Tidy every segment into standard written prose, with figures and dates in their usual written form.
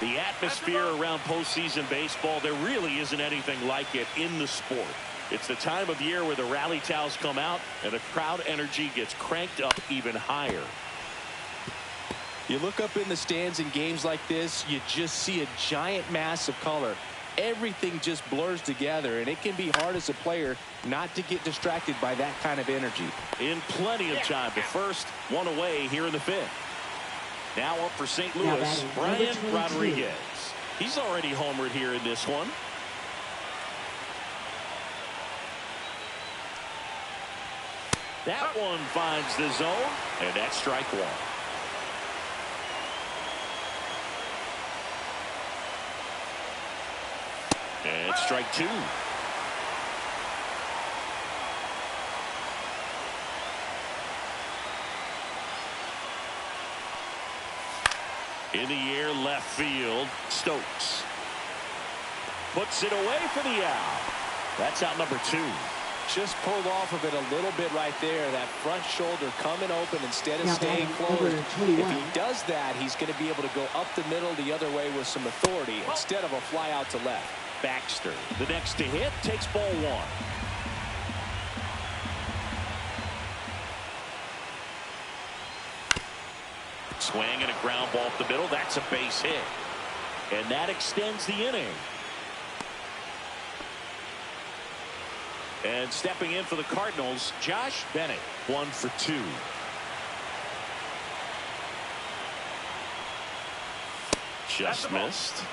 The atmosphere around postseason baseball, there really isn't anything like it in the sport. It's the time of year where the rally towels come out and the crowd energy gets cranked up even higher. You look up in the stands in games like this, you just see a giant mass of color. Everything just blurs together, and it can be hard as a player not to get distracted by that kind of energy. In plenty of time. The first one away here in the fifth. Now up for St. Louis, Brian Rodriguez. He's already homered here in this one. That one finds the zone, and that's strike one. And strike two. In the air, left field, Stokes. Puts it away for the out. That's out number two. Just pulled off of it a little bit right there. That front shoulder coming open instead of staying closed. If he does that, he's going to be able to go up the middle the other way with some authority instead of a fly out to left. Baxter, the next to hit, takes ball one. Swing and a ground ball up the middle. That's a base hit. And that extends the inning. And stepping in for the Cardinals, Josh Bennett, 1 for 2. Just missed.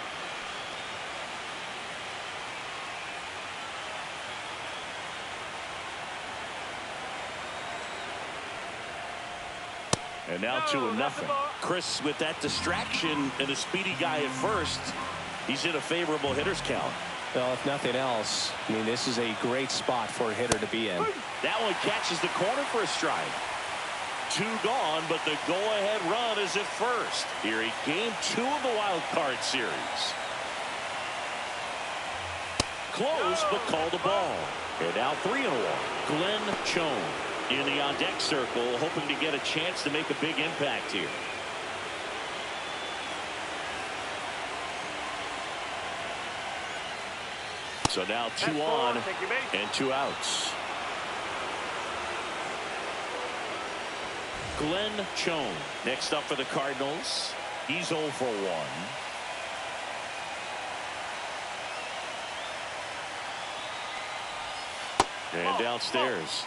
And now 2-0. Chris, with that distraction and a speedy guy at first, he's in a favorable hitter's count. Well, if nothing else, I mean, this is a great spot for a hitter to be in. That one catches the corner for a strike. 2 gone, but the go-ahead run is at first. Here in game 2 of the wild card series. Close, but called a ball. And now 3-1. Glenn Chone in the on-deck circle, hoping to get a chance to make a big impact here. So now 2 on and 2 outs. Glenn Chone next up for the Cardinals. He's 0 for 1. And downstairs,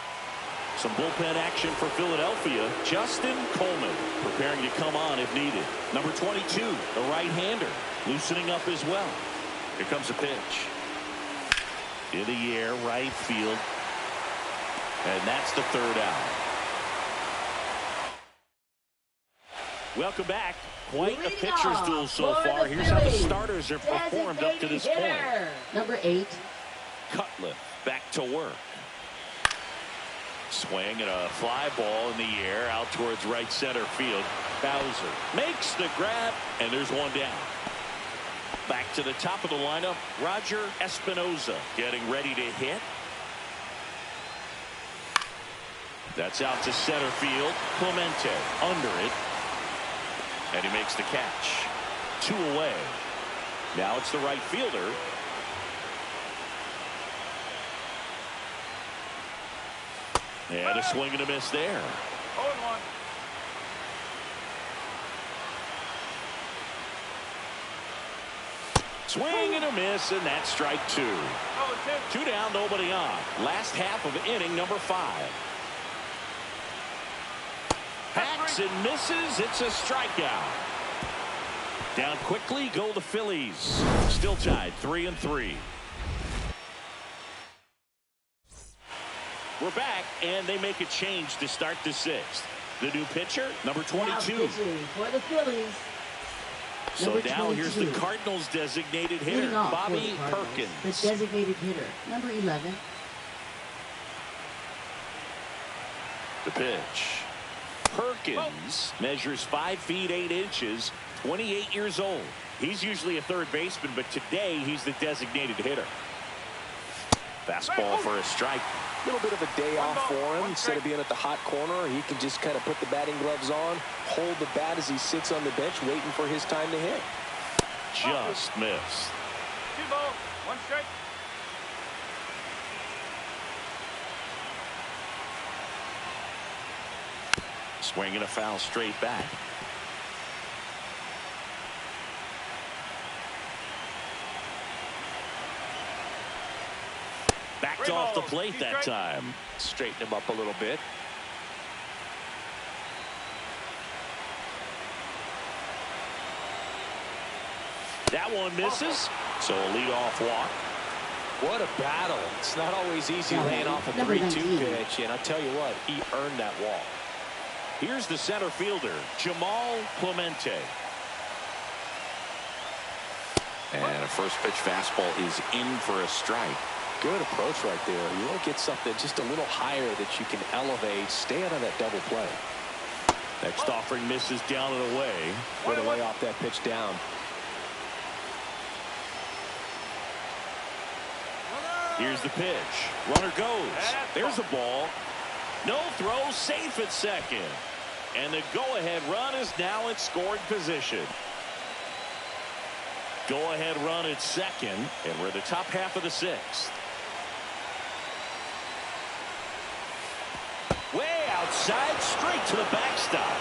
some bullpen action for Philadelphia. Justin Coleman preparing to come on if needed. Number 22, the right-hander, loosening up as well. Here comes a pitch. In the air, right field. And that's the 3rd out. Welcome back. Quite a pitcher's duel so far. Here's how the starters have performed up to this point. Number 8. Cutliff back to work. Swing and a fly ball in the air out towards right center field. Bowser makes the grab, and there's one down. Back to the top of the lineup, Roger Espinoza getting ready to hit. That's out to center field. Clemente under it. And he makes the catch. 2 away. Now it's the right fielder. And a swing and a miss there. 0-1. Swing and a miss, and that's strike 2. 2 down, nobody on. Last half of inning number 5. Hacks and misses. It's a strikeout. Down quickly go the Phillies. Still tied 3-3. We're back, and they make a change to start the 6th. The new pitcher, number 22. For the Phillies. So now here's the Cardinals' designated hitter, Bobby Perkins. The designated hitter, number 11. The pitch. Perkins measures 5 feet 8 inches, 28 years old. He's usually a third baseman, but today he's the designated hitter. Fastball for a strike. A little bit of a day off for him. Instead of being at the hot corner, he can just kind of put the batting gloves on, hold the bat as he sits on the bench waiting for his time to hit. just missed. 2 balls, 1 strike. Swinging a foul straight back. Backed off the plate that time. Straighten him up a little bit. That one misses. So a leadoff walk. What a battle. It's not always easy laying off a 3-2 pitch, and I'll tell you what, he earned that walk. Here's the center fielder, Jamal Clemente. And a first pitch fastball is in for a strike. Good approach right there. You want to get something just a little higher that you can elevate. Stay out of that double play. Next offering misses down and away. Way to lay off that pitch down. Here's the pitch. Runner goes. There's the ball. No throw, safe at second. And the go-ahead run is now in scoring position. Go-ahead run at second, and we're the top half of the 6th. Way outside, straight to the backstop.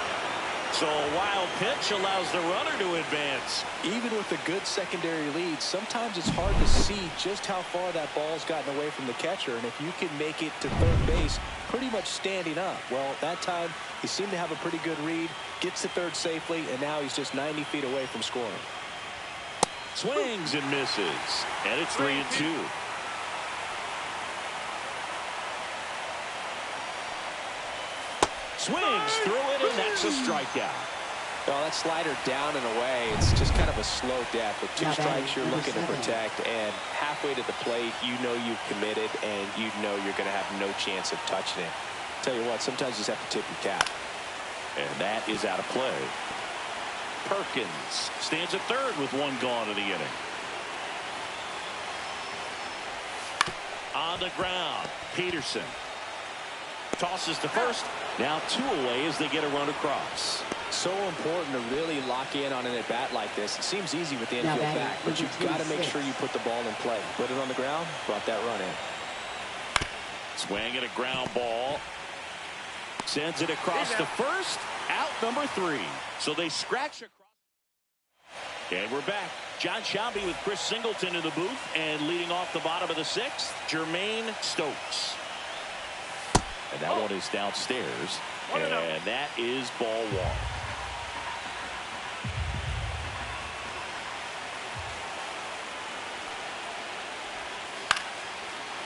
So a wild pitch allows the runner to advance. Even with a good secondary lead, sometimes it's hard to see just how far that ball's gotten away from the catcher. And if you can make it to third base pretty much standing up, well, that time he seemed to have a pretty good read, gets to third safely, and now he's just 90 feet away from scoring. Swings and misses. And it's 3-2. Swings through it, and that's a strikeout. Well, that slider down and away, it's just kind of a slow death. With 2 strikes you're looking to protect, and halfway to the plate, you know you've committed, and you know you're going to have no chance of touching it. Tell you what, sometimes you just have to tip your cap. And that is out of play. Perkins stands at third with 1 gone in the inning. On the ground, Peterson tosses to first. Now 2 away as they get a run across. So important to really lock in on an at-bat like this. It seems easy with the infield back, but you've got to make sure you put the ball in play. Put it on the ground, brought that run in. Swing and a ground ball. Sends it across to first. Out number 3. So they scratch across. And we're back. John Shelby with Chris Singleton in the booth. And leading off the bottom of the 6th, Jermaine Stokes. And that one is downstairs. And that is ball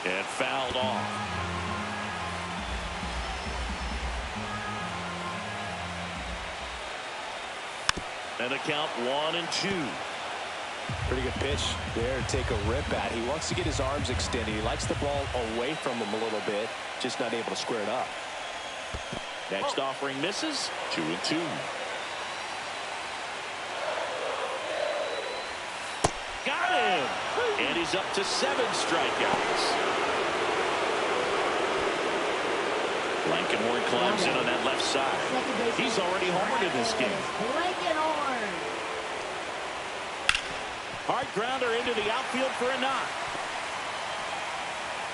1. And fouled off. And the count 1-2. Pretty good pitch there to take a rip at. He wants to get his arms extended. He likes the ball away from him a little bit, just not able to square it up. Next offering misses. 2-2. Got him. And he's up to 7 strikeouts. Blankenhorn climbs in on that left side. He's already homered in this game. Blankenhorn. Hard grounder into the outfield for a knock.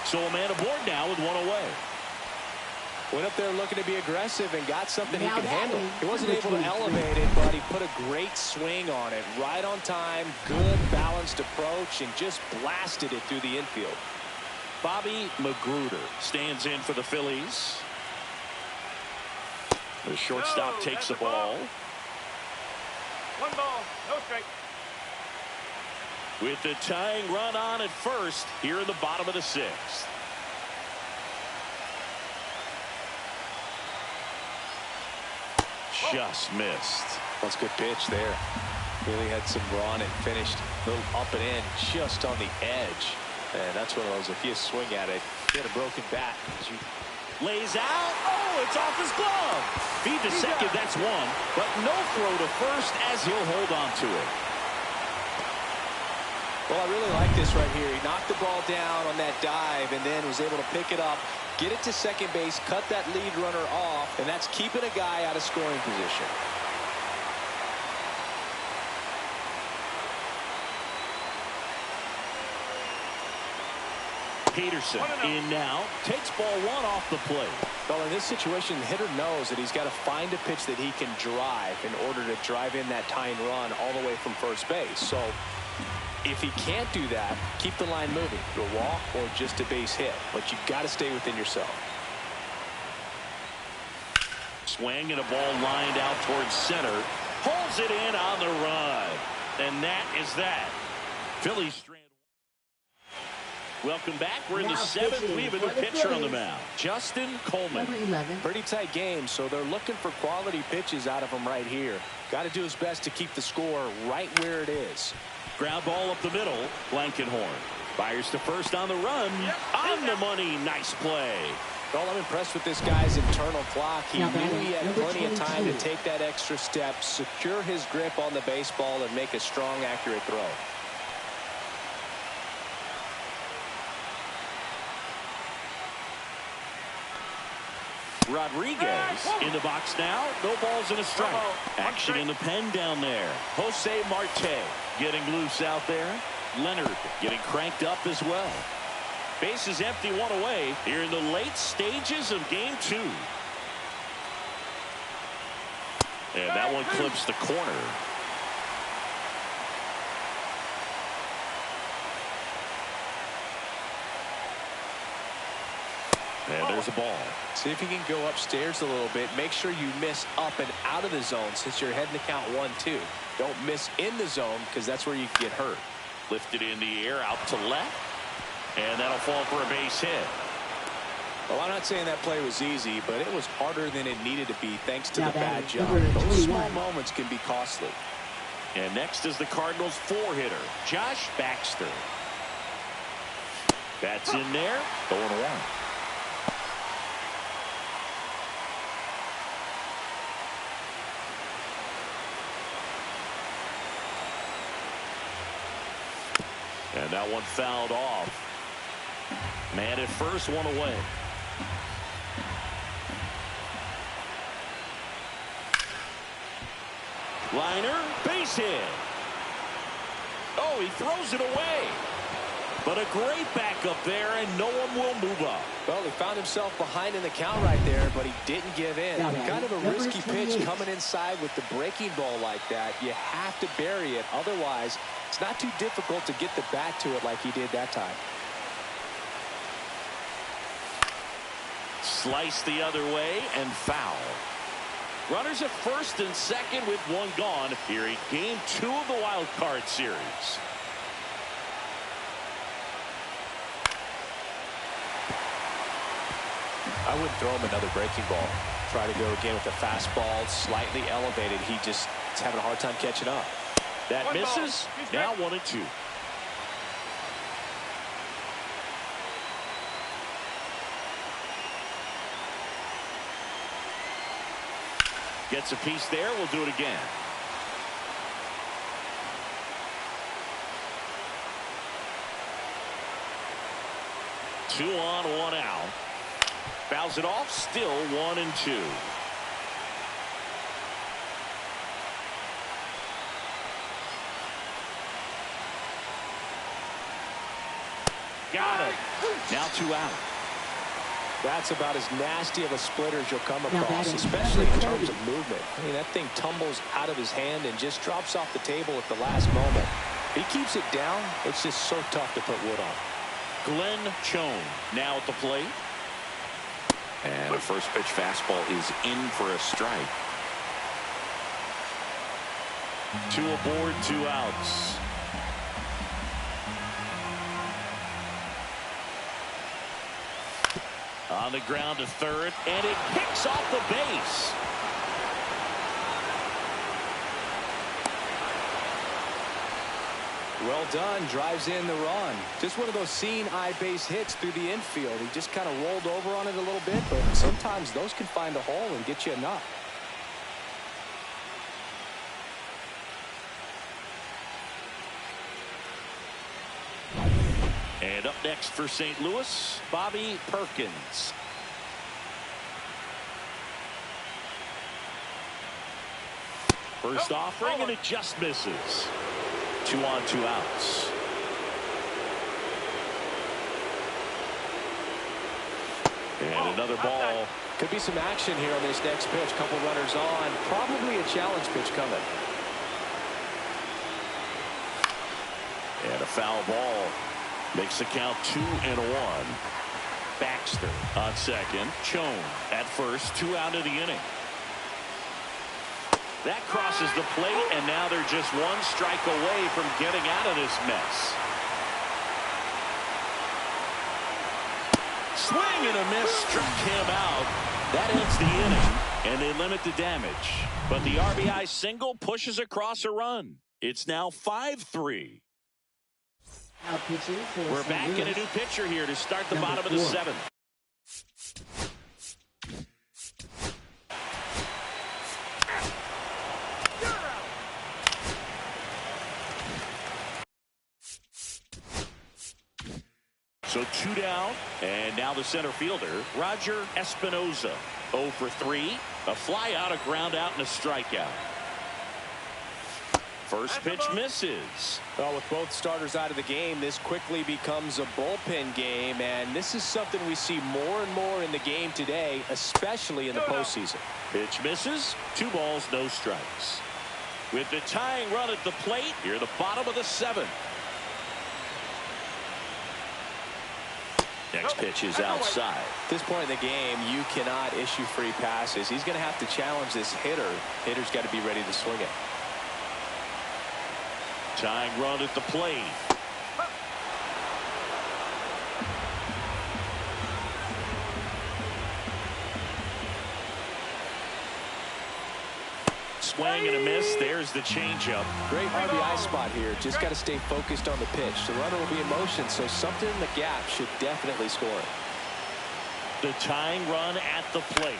So a man aboard now with 1 away. Went up there looking to be aggressive and got something he could handle. He wasn't able to elevate it, but he put a great swing on it. Right on time, good balanced approach, and just blasted it through the infield. Bobby Magruder stands in for the Phillies. The shortstop takes the ball. 1 ball, no strike. With the tying run on at first here in the bottom of the 6th. Just missed. That's a good pitch there. Really had some run and finished a little up and in just on the edge. And that's one of those, if you swing at it, you get a broken bat. Lays out. Oh, it's off his glove. Feed to second, that's 1. But no throw to first as he'll hold on to it. Well, I really like this right here. He knocked the ball down on that dive and then was able to pick it up, get it to second base, cut that lead runner off, and that's keeping a guy out of scoring position. Peterson in now. Takes ball one off the plate. Well, in this situation, the hitter knows that he's got to find a pitch that he can drive in order to drive in that tying run all the way from first base. So if he can't do that, keep the line moving. A walk or just a base hit. But you've got to stay within yourself. Swing and a ball lined out towards center. Pulls it in on the run. And that is that. Phillies strand. Welcome back. We're in the seventh. We have a new pitcher on the mound. Justin Coleman. Number 11. Pretty tight game, so they're looking for quality pitches out of him right here. Got to do his best to keep the score right where it is. Ground ball up the middle. Blankenhorn fires to first on the run. On the money. Nice play. Well, I'm impressed with this guy's internal clock. He Now knew batting, he had number plenty of time to 22. take that extra step, secure his grip on the baseball, and make a strong, accurate throw. Rodriguez in the box now. No balls and a strike. Action in the pen down there. Jose Marte getting loose out there. Leonard getting cranked up as well. Base is empty, one away here in the late stages of game 2. And that one clips the corner. And there's a ball. See if you can go upstairs a little bit. Make sure you miss up and out of the zone since you're heading to count 1-2. Don't miss in the zone because that's where you can get hurt. Lifted in the air out to left. And that'll fall for a base hit. Well, I'm not saying that play was easy, but it was harder than it needed to be thanks to Now the bad batting, job. number Those small 21. moments can be costly. And next is the Cardinals' 4-hitter, Josh Baxter. That's in there. 0-1. And that one fouled off. Man at first, one away. Liner, base hit. Oh, he throws it away. But a great backup there, and no one will move up. Well, he found himself behind in the count right there, but he didn't give in. Now, Kind of a number risky pitch 28. coming inside with the breaking ball like that. You have to bury it. Otherwise, it's not too difficult to get the bat to it like he did that time. Slice the other way and foul. Runners at first and second with one gone here in game 2 of the wild card series. I wouldn't throw him another breaking ball. Try to go again with the fastball slightly elevated. He just is having a hard time catching up. That misses. Now 1-2. Gets a piece there. We'll do it again. Two on, one out. Fouls it off. Still 1-2. Got it. Now 2 out. That's about as nasty of a splitter as you'll come Now across, batting, especially in number terms 30. of movement. I mean, that thing tumbles out of his hand and just drops off the table at the last moment. If he keeps it down, it's just so tough to put wood on. Glenn Chone now at the plate. And a first pitch fastball is in for a strike. 2 aboard, 2 outs. On the ground to third, and it kicks off the base. Well done. Drives in the run. Just one of those seeing eye base hits through the infield. He just kind of rolled over on it a little bit, but sometimes those can find a hole and get you a knock. And up next for St. Louis, Bobby Perkins. First offering, and it just misses. 2 on, 2 outs. And another ball. Could be some action here on this next pitch. Couple runners on. Probably a challenge pitch coming. And a foul ball. Makes the count 2-1. Baxter on second. Chone at first. 2 out of the inning. That crosses the plate, and now they're just 1 strike away from getting out of this mess. Swing and a miss, struck him out. That ends the inning, and they limit the damage. But the RBI single pushes across a run. It's now 5-3. Now pitching for We're St. back in a Louis. new pitcher here to start the Number bottom of the 4. 7th. So 2 down, and now the center fielder, Roger Espinoza. 0 for 3, a fly out, a ground out, and a strikeout. First pitch misses. Well, with both starters out of the game, this quickly becomes a bullpen game, and this is something we see more and more in the game today, especially in the postseason. Pitch misses, 2 balls, no strikes. With the tying run at the plate, here the bottom of the 7th. Next pitch is outside. At this point in the game, you cannot issue free passes. He's going to have to challenge this hitter. Hitter's got to be ready to swing it. Tying run at the plate. Swing and a miss. There's the changeup. Great RBI spot here. Just got to stay focused on the pitch. The runner will be in motion, so something in the gap should definitely score it. The tying run at the plate.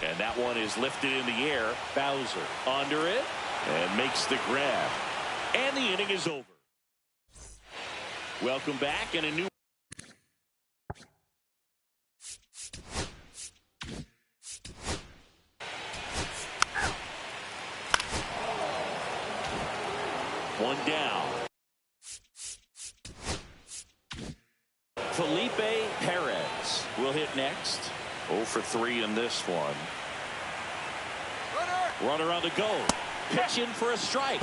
And that one is lifted in the air. Bowser under it and makes the grab. And the inning is over. Welcome back in a new. One down. Felipe Perez will hit next. 0 for 3 in this one. Runner on the go. Pitch in for a strike.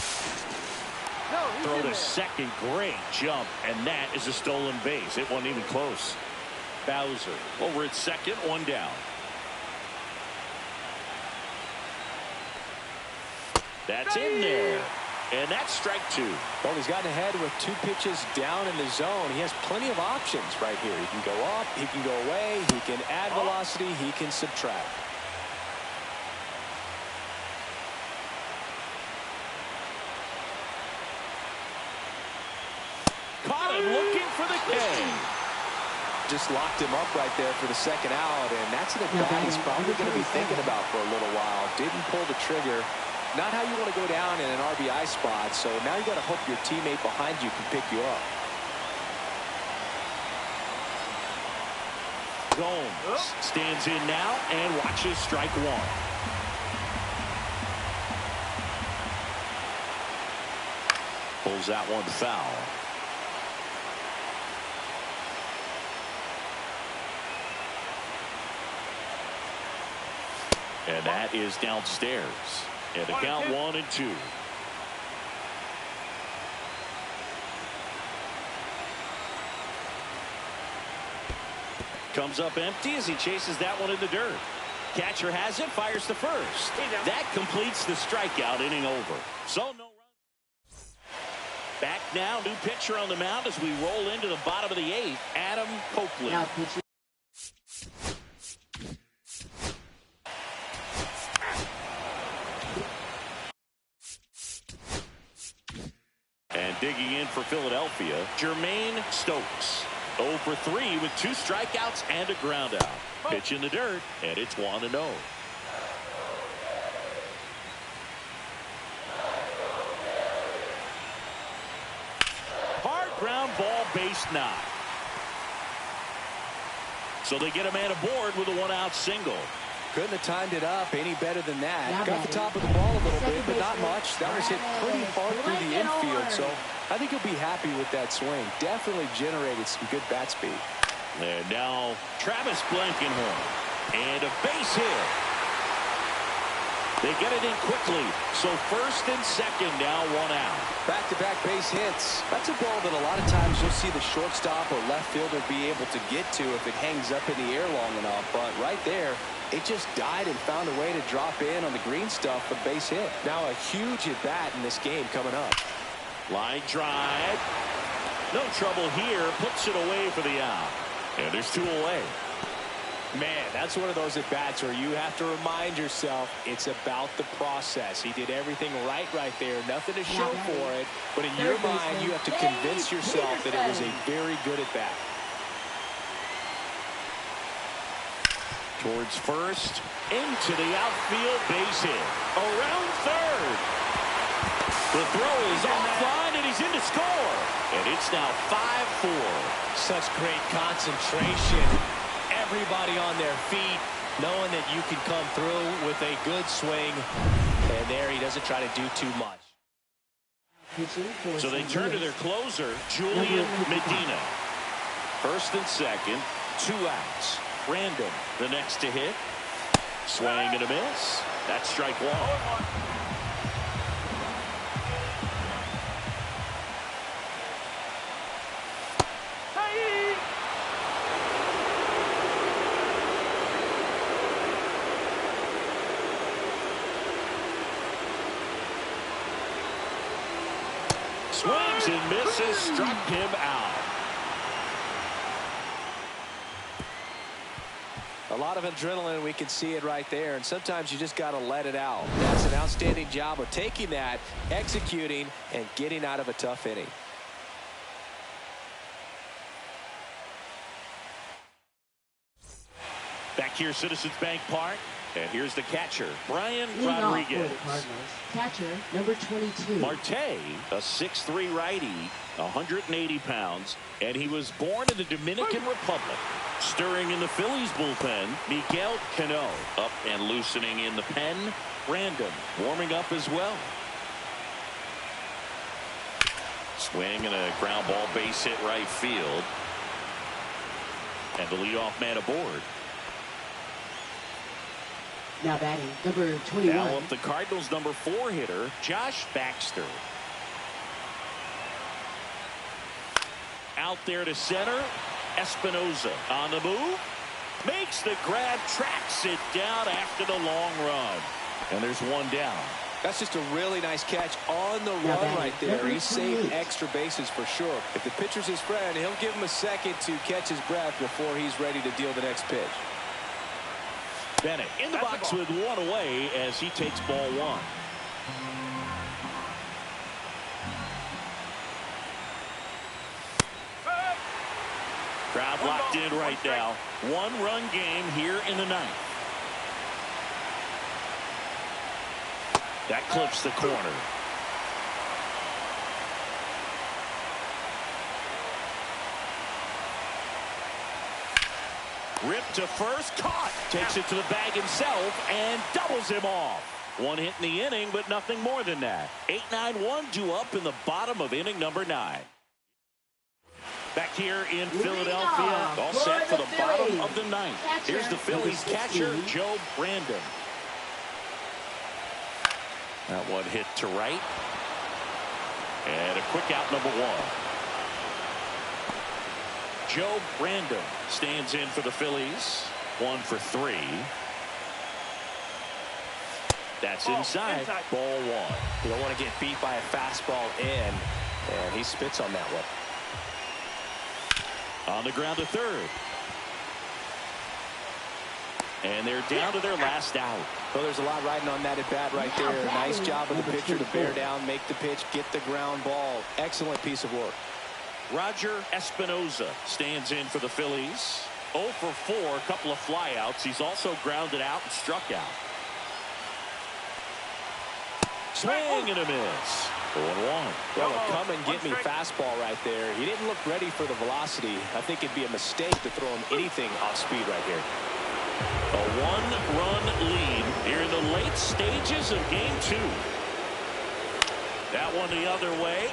Throw to second. Great jump. And that is a stolen base. It wasn't even close. Bowser over at second. 1 down. That's in there. And that's strike 2. Well, he's gotten ahead with 2 pitches down in the zone. He has plenty of options right here. He can go up, he can go away, he can add velocity, he can subtract. Caught him looking for the K. Just locked him up right there for the second out, and that's an at-bat he's probably going to be thinking about for a little while. Didn't pull the trigger. Not how you want to go down in an RBI spot, so now you got to hope your teammate behind you can pick you up. Gomes stands in now and watches strike 1. Pulls that one foul. And that is downstairs. And the count 1-2. Comes up empty as he chases that one in the dirt. Catcher has it, fires to first. That completes the strikeout, inning over. So no run. Back now, new pitcher on the mound as we roll into the bottom of the 8th, Adam Copeland. Now pitching. And digging in for Philadelphia, Jermaine Stokes. 0 for 3 with 2 strikeouts and a ground out. Pitch in the dirt, and it's 1-0. Hard ground ball, base knock. So they get a man aboard with a 1-out single. Couldn't have timed it up any better than that. Now Got the top of the ball a little bit, but not much. That was hit pretty hard through the infield, so I think he'll be happy with that swing. Definitely generated some good bat speed. And now Travis Blankenhorn. And a base hit. They get it in quickly. So first and second now, one out. Back-to-back base hits. That's a ball that a lot of times you'll see the shortstop or left fielder be able to get to if it hangs up in the air long enough. But right there, it just died and found a way to drop in on the green stuff for base hit. Now a huge at-bat in this game coming up. Line drive. No trouble here. Puts it away for the out. And there's two away. Man, that's one of those at-bats where you have to remind yourself it's about the process. He did everything right there. Nothing to show for it. But in your mind, you have to convince yourself that it was a very good at-bat. Towards first. Into the outfield. Base hit. Around third. The throw is offline, and he's in to score. And it's now 5-4. Such great concentration. Everybody on their feet, knowing that you can come through with a good swing. And there he doesn't try to do too much. So they turn to their closer, Julian Medina. First and second, two outs. Random, the next to hit. Swing and a miss. That's strike one. Swings and misses, struck him out. A lot of adrenaline, we can see it right there, and sometimes you just got to let it out. That's an outstanding job of taking that, executing, and getting out of a tough inning. Back here, Citizens Bank Park. And here's the catcher, Brian Rodriguez. Catcher, number 22. Marte, a 6'3" righty, 180 pounds, and he was born in the Dominican Republic. Stirring in the Phillies bullpen, Miguel Cano. Up and loosening in the pen, Random, warming up as well. Swing and a ground ball base hit right field. And the leadoff man aboard. Now batting, number 21. Now up the Cardinals' number 4 hitter, Josh Baxter. Out there to center, Espinoza on the move. Makes the grab, tracks it down after the long run. And there's one down. That's just a really nice catch on the run right there. He saved extra bases for sure. If the pitcher's his friend, he'll give him a second to catch his breath before he's ready to deal the next pitch. Bennett in the box with one away as he takes ball one. Crowd locked in right now. One-run game here in the ninth. That clips the corner. Ripped to first, caught. Takes it to the bag himself and doubles him off. One hit in the inning, but nothing more than that. 8-9-1 due up in the bottom of inning number 9. Back here in Philadelphia, all set for the bottom of the ninth. Here's the Phillies catcher, Joe Brandon. That one hit to right. And a quick out, number 1. Joe Brandon stands in for the Phillies. 1 for 3. That's inside. Ball 1. You don't want to get beat by a fastball in, and he spits on that one. On the ground to third. And they're down to their last out. Well, there's a lot riding on that at bat right there. Nice job of the pitcher to bear down, make the pitch, get the ground ball. Excellent piece of work. Roger Espinoza stands in for the Phillies. 0 for 4, a couple of flyouts. He's also grounded out and struck out. Swing and a miss. 0-1. Well, a come and get me fastball right there. He didn't look ready for the velocity. I think it'd be a mistake to throw him anything off speed right here. A 1-run lead here in the late stages of game 2. That one the other way.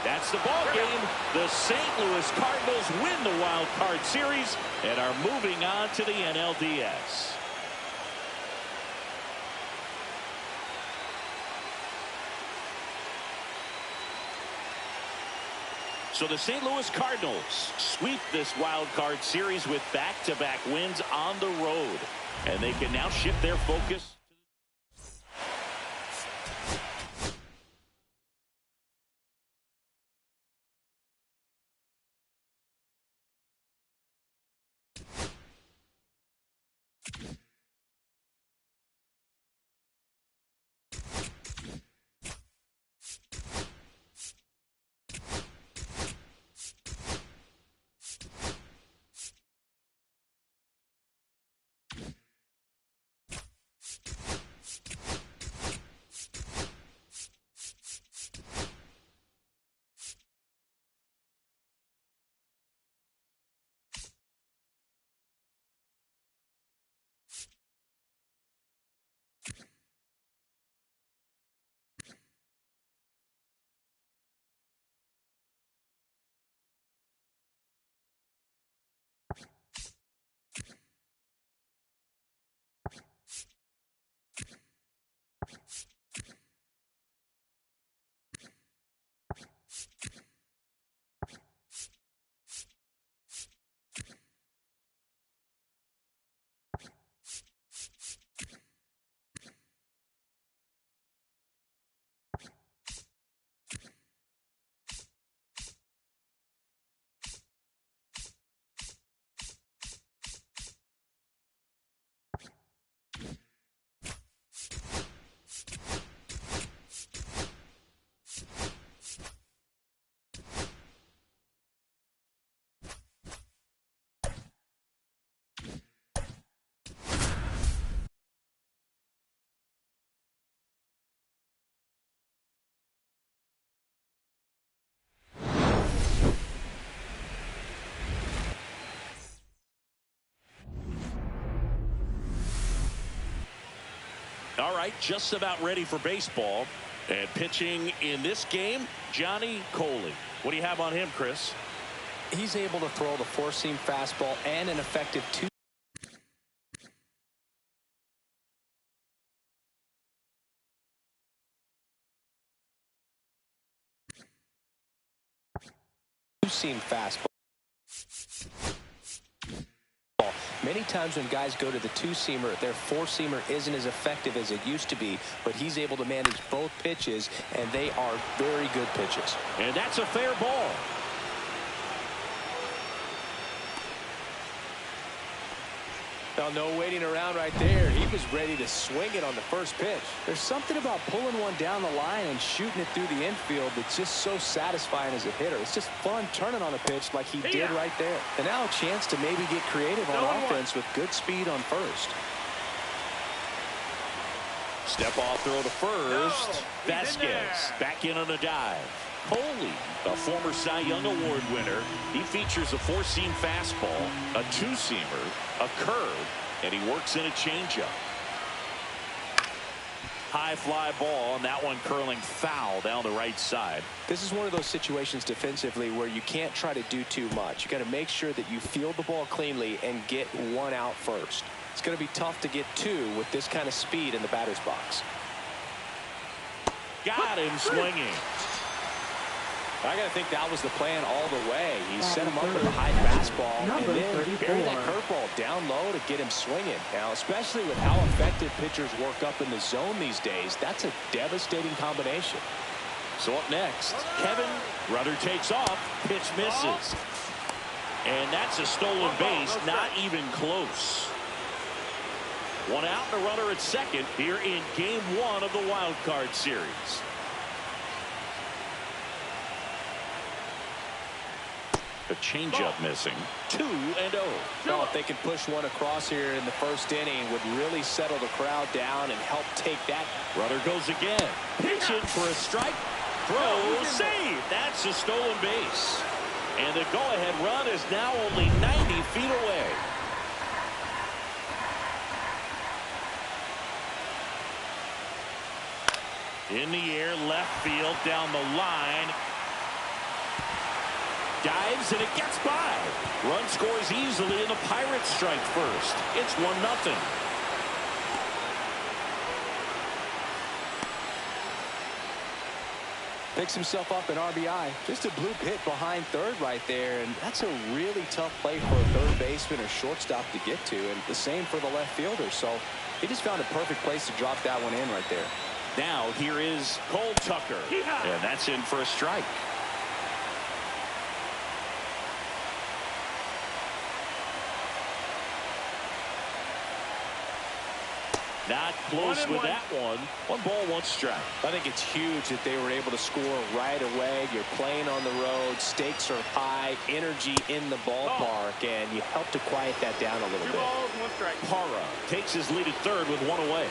That's the ball game. The St. Louis Cardinals win the wild card series and are moving on to the NLDS. So the St. Louis Cardinals sweep this wild card series with back-to-back wins on the road. And they can now shift their focus. All right, just about ready for baseball. And pitching in this game, Johnny Coley. What do you have on him, Chris? He's able to throw the four-seam fastball and an effective two-seam fastball. Many times when guys go to the two-seamer, their four-seamer isn't as effective as it used to be, but he's able to manage both pitches, and they are very good pitches. And that's a fair ball. Now, no waiting around right there. He was ready to swing it on the first pitch. There's something about pulling one down the line and shooting it through the infield that's just so satisfying as a hitter. It's just fun turning on a pitch like he did right there. And now a chance to maybe get creative on offense with good speed on first. Step off throw to first. Vasquez back in on a dive. Coley, a former Cy Young Award winner. He features a four-seam fastball, a two-seamer, a curve, and he works in a changeup. High fly ball, and that one curling foul down the right side. This is one of those situations defensively where you can't try to do too much. You got to make sure that you field the ball cleanly and get one out first. It's going to be tough to get two with this kind of speed in the batter's box. Got him swinging. I got to think that was the plan all the way. He set him up with a high fastball and then carried that curveball down low to get him swinging. Now, especially with how effective pitchers work up in the zone these days, that's a devastating combination. So up next, Kevin. Runner takes off. Pitch misses. And that's a stolen base. Not even close. One out and a runner at second here in game one of the wild card series. A changeup missing. 2-0. Well, if they can push one across here in the first inning, would really settle the crowd down and help take that. Runner goes again. Pitch in for a strike. Throw, save. That's a stolen base. And the go-ahead run is now only 90 feet away. In the air, left field, down the line. Dives, and it gets by. Run scores easily, and the Pirates strike first. It's 1-0. Picks himself up an RBI. Just a bloop hit behind third right there, and that's a really tough play for a third baseman or shortstop to get to, and the same for the left fielder. So he just found a perfect place to drop that one in right there. Now here is Cole Tucker, and that's in for a strike. Not close with that one. 1 ball, 1 strike. I think it's huge that they were able to score right away. You're playing on the road. Stakes are high. Energy in the ballpark. And you help to quiet that down a little 2 bit. balls, 1 strike. Parra takes his lead at third with 1 away.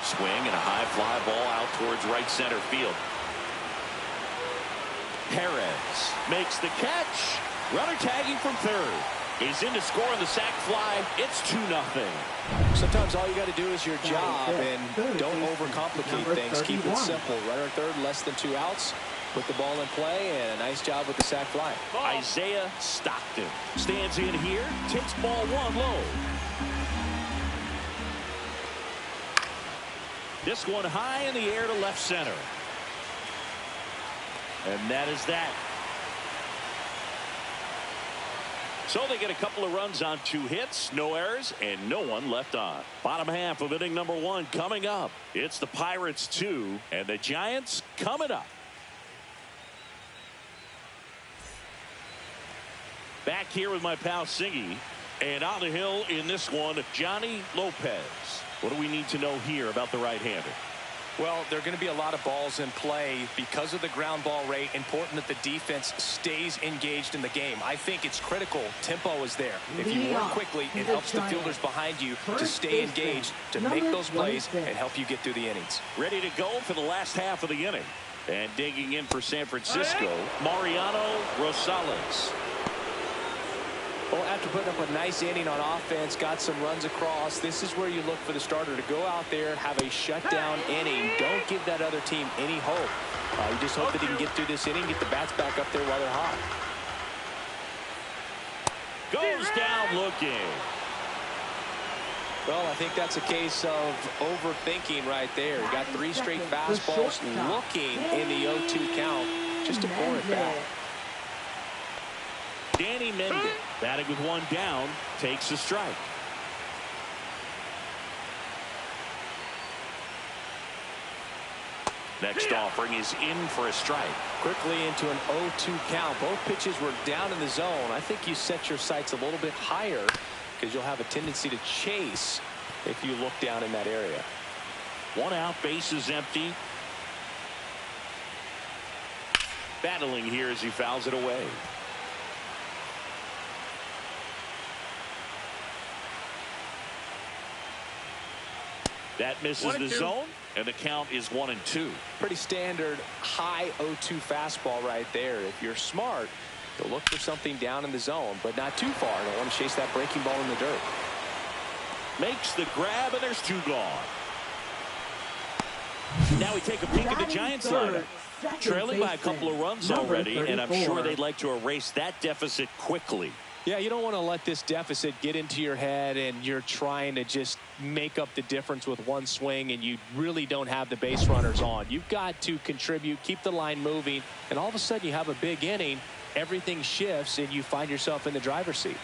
Swing and a high fly ball out towards right center field. Perez makes the catch. Runner tagging from third. He's in to score on the sac fly. It's 2-0. Sometimes all you got to do is your job and don't overcomplicate things. Keep it simple. Runner at third, less than 2 outs. Put the ball in play, and a nice job with the sac fly. Isaiah Stockton stands in here, takes ball 1 low. This one high in the air to left center. And that is that. So they get a couple of runs on 2 hits, no errors, and no one left on. Bottom half of inning number 1 coming up. It's the Pirates 2 and the Giants coming up. Back here with my pal Singy, and on the hill in this one, Johnny Lopez. What do we need to know here about the right-hander? Well, there are going to be a lot of balls in play because of the ground ball rate. Important that the defense stays engaged in the game. I think it's critical. Tempo is there. If you work quickly, it helps the fielders behind you to stay engaged, to make those plays, and help you get through the innings. Ready to go for the last half of the inning. And digging in for San Francisco, Mariano Rosales. Well, after putting up a nice inning on offense, got some runs across, this is where you look for the starter to go out there, have a shutdown inning. Don't give that other team any hope. You just hope that he can get through this inning, get the bats back up there while they're hot. Goes down looking. Well, I think that's a case of overthinking right there. He got 3 straight fastballs looking in the 0-2 count just to pour it back. Danny Mendon, batting with 1 down, takes a strike. Next offering is in for a strike. Quickly into an 0-2 count. Both pitches were down in the zone. I think you set your sights a little bit higher because you'll have a tendency to chase if you look down in that area. 1 out, base is empty. Battling here as he fouls it away. That misses the zone, and the count is 1-2. Pretty standard high 0-2 fastball right there. If you're smart, you'll look for something down in the zone, but not too far. Don't want to chase that breaking ball in the dirt. Makes the grab, and there's 2 gone. Now we take a peek at the Giants lineup. Trailing by a couple of runs already, and I'm sure they'd like to erase that deficit quickly. Yeah, you don't want to let this deficit get into your head and you're trying to just make up the difference with 1 swing and you really don't have the base runners on. You've got to contribute, keep the line moving, and all of a sudden you have a big inning, everything shifts, and you find yourself in the driver's seat.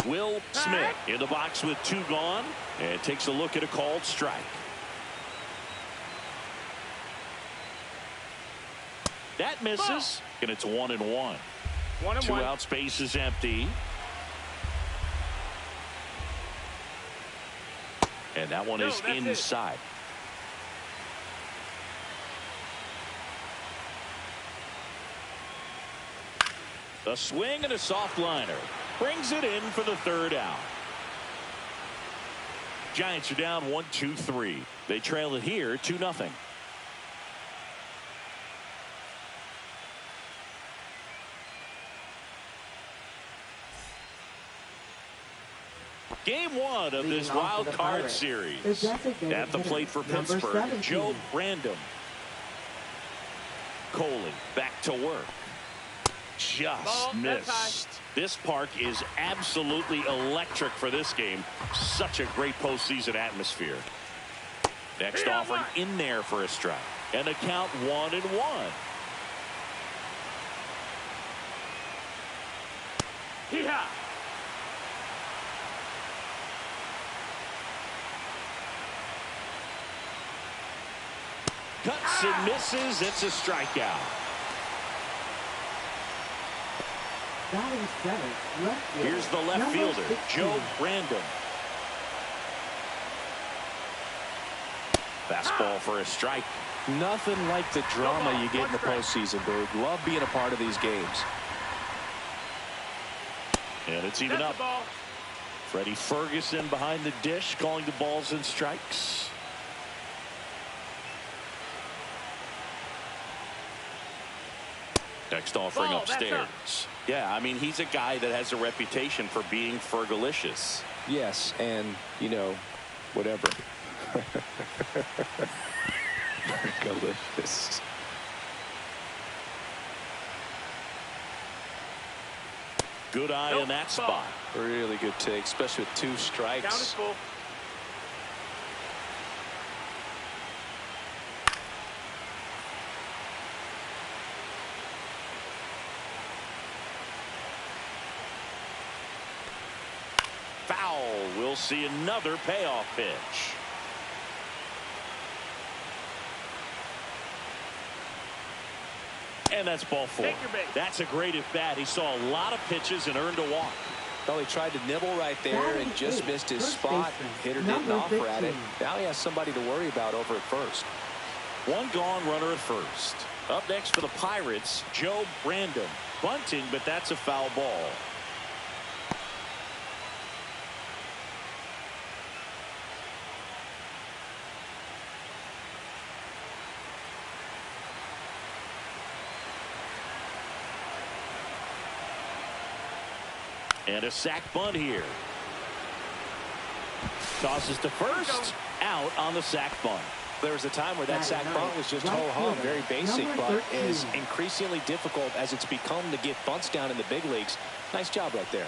Will Smith in the box with 2 gone and takes a look at a called strike. That misses, and it's 1-1. 2 outs, base is empty. And that one is inside. A swing and a soft liner. Brings it in for the 3rd out. Giants are down 1-2-3. They trail it here 2-0. Game one of this Leading off for wild the card Pirates, series. the designated At the hitter, plate for number Pittsburgh, 17. Joe Random. Coley back to work. Just Ball, that's high. missed. This park is absolutely electric for this game. Such a great postseason atmosphere. Next Yeah, offering what? in there for a strike. And a count 1-1. Hee-haw. Cuts and misses. It's a strikeout. Batting seventh, left fielder, Here's the left number fielder, 16. Joe Random. Fastball for a strike. Nothing like the drama you get in the postseason, Boog. Love being a part of these games. And it's even That's up. the ball. Freddie Ferguson behind the dish, calling the balls and strikes. Next offering Ball, that's upstairs. up. Yeah, I mean, he's a guy that has a reputation for being fergalicious. Yes, and, you know, whatever. Delicious. Good eye Nope, in that ball. spot. Really good take, especially with 2 Count is strikes. full. Foul. We'll see another payoff pitch. And that's ball 4. Take your base. That's a great at bat. He saw a lot of pitches and earned a walk. Well, he tried to nibble right there Batting and just eighth, missed his first spot. baseman, Hitter didn't number offer at it. 15. Now he has somebody to worry about over at first. One gone, runner at first. Up next for the Pirates, Joe Random. Bunting, but that's a foul ball. And a sac bunt here. Tosses to first. Out on the sac bunt. There was a time where that Batting sac bunt ninth, was just right ho-hum, fielder, very basic, number but 13. is increasingly difficult as it's become to get bunts down in the big leagues. Nice job right there.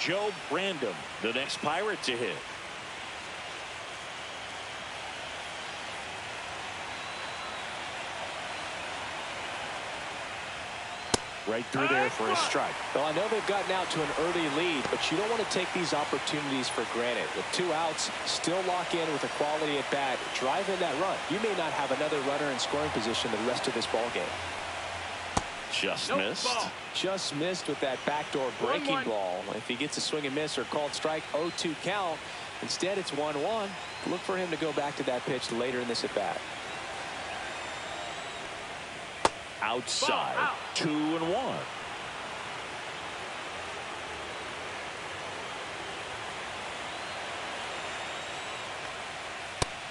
Joe Random, the next Pirate to hit. Right through there for a strike. Well, I know they've gotten out to an early lead, but you don't want to take these opportunities for granted. With 2 outs, still lock in with a quality at bat, drive in that run. You may not have another runner in scoring position the rest of this ball game. Just Nope, missed. ball. Just missed with that backdoor breaking 1-1. ball. If he gets a swing and miss or called strike, 0-2 count. Instead, it's 1-1. Look for him to go back to that pitch later in this at bat. Outside. Ball, out. 2-1.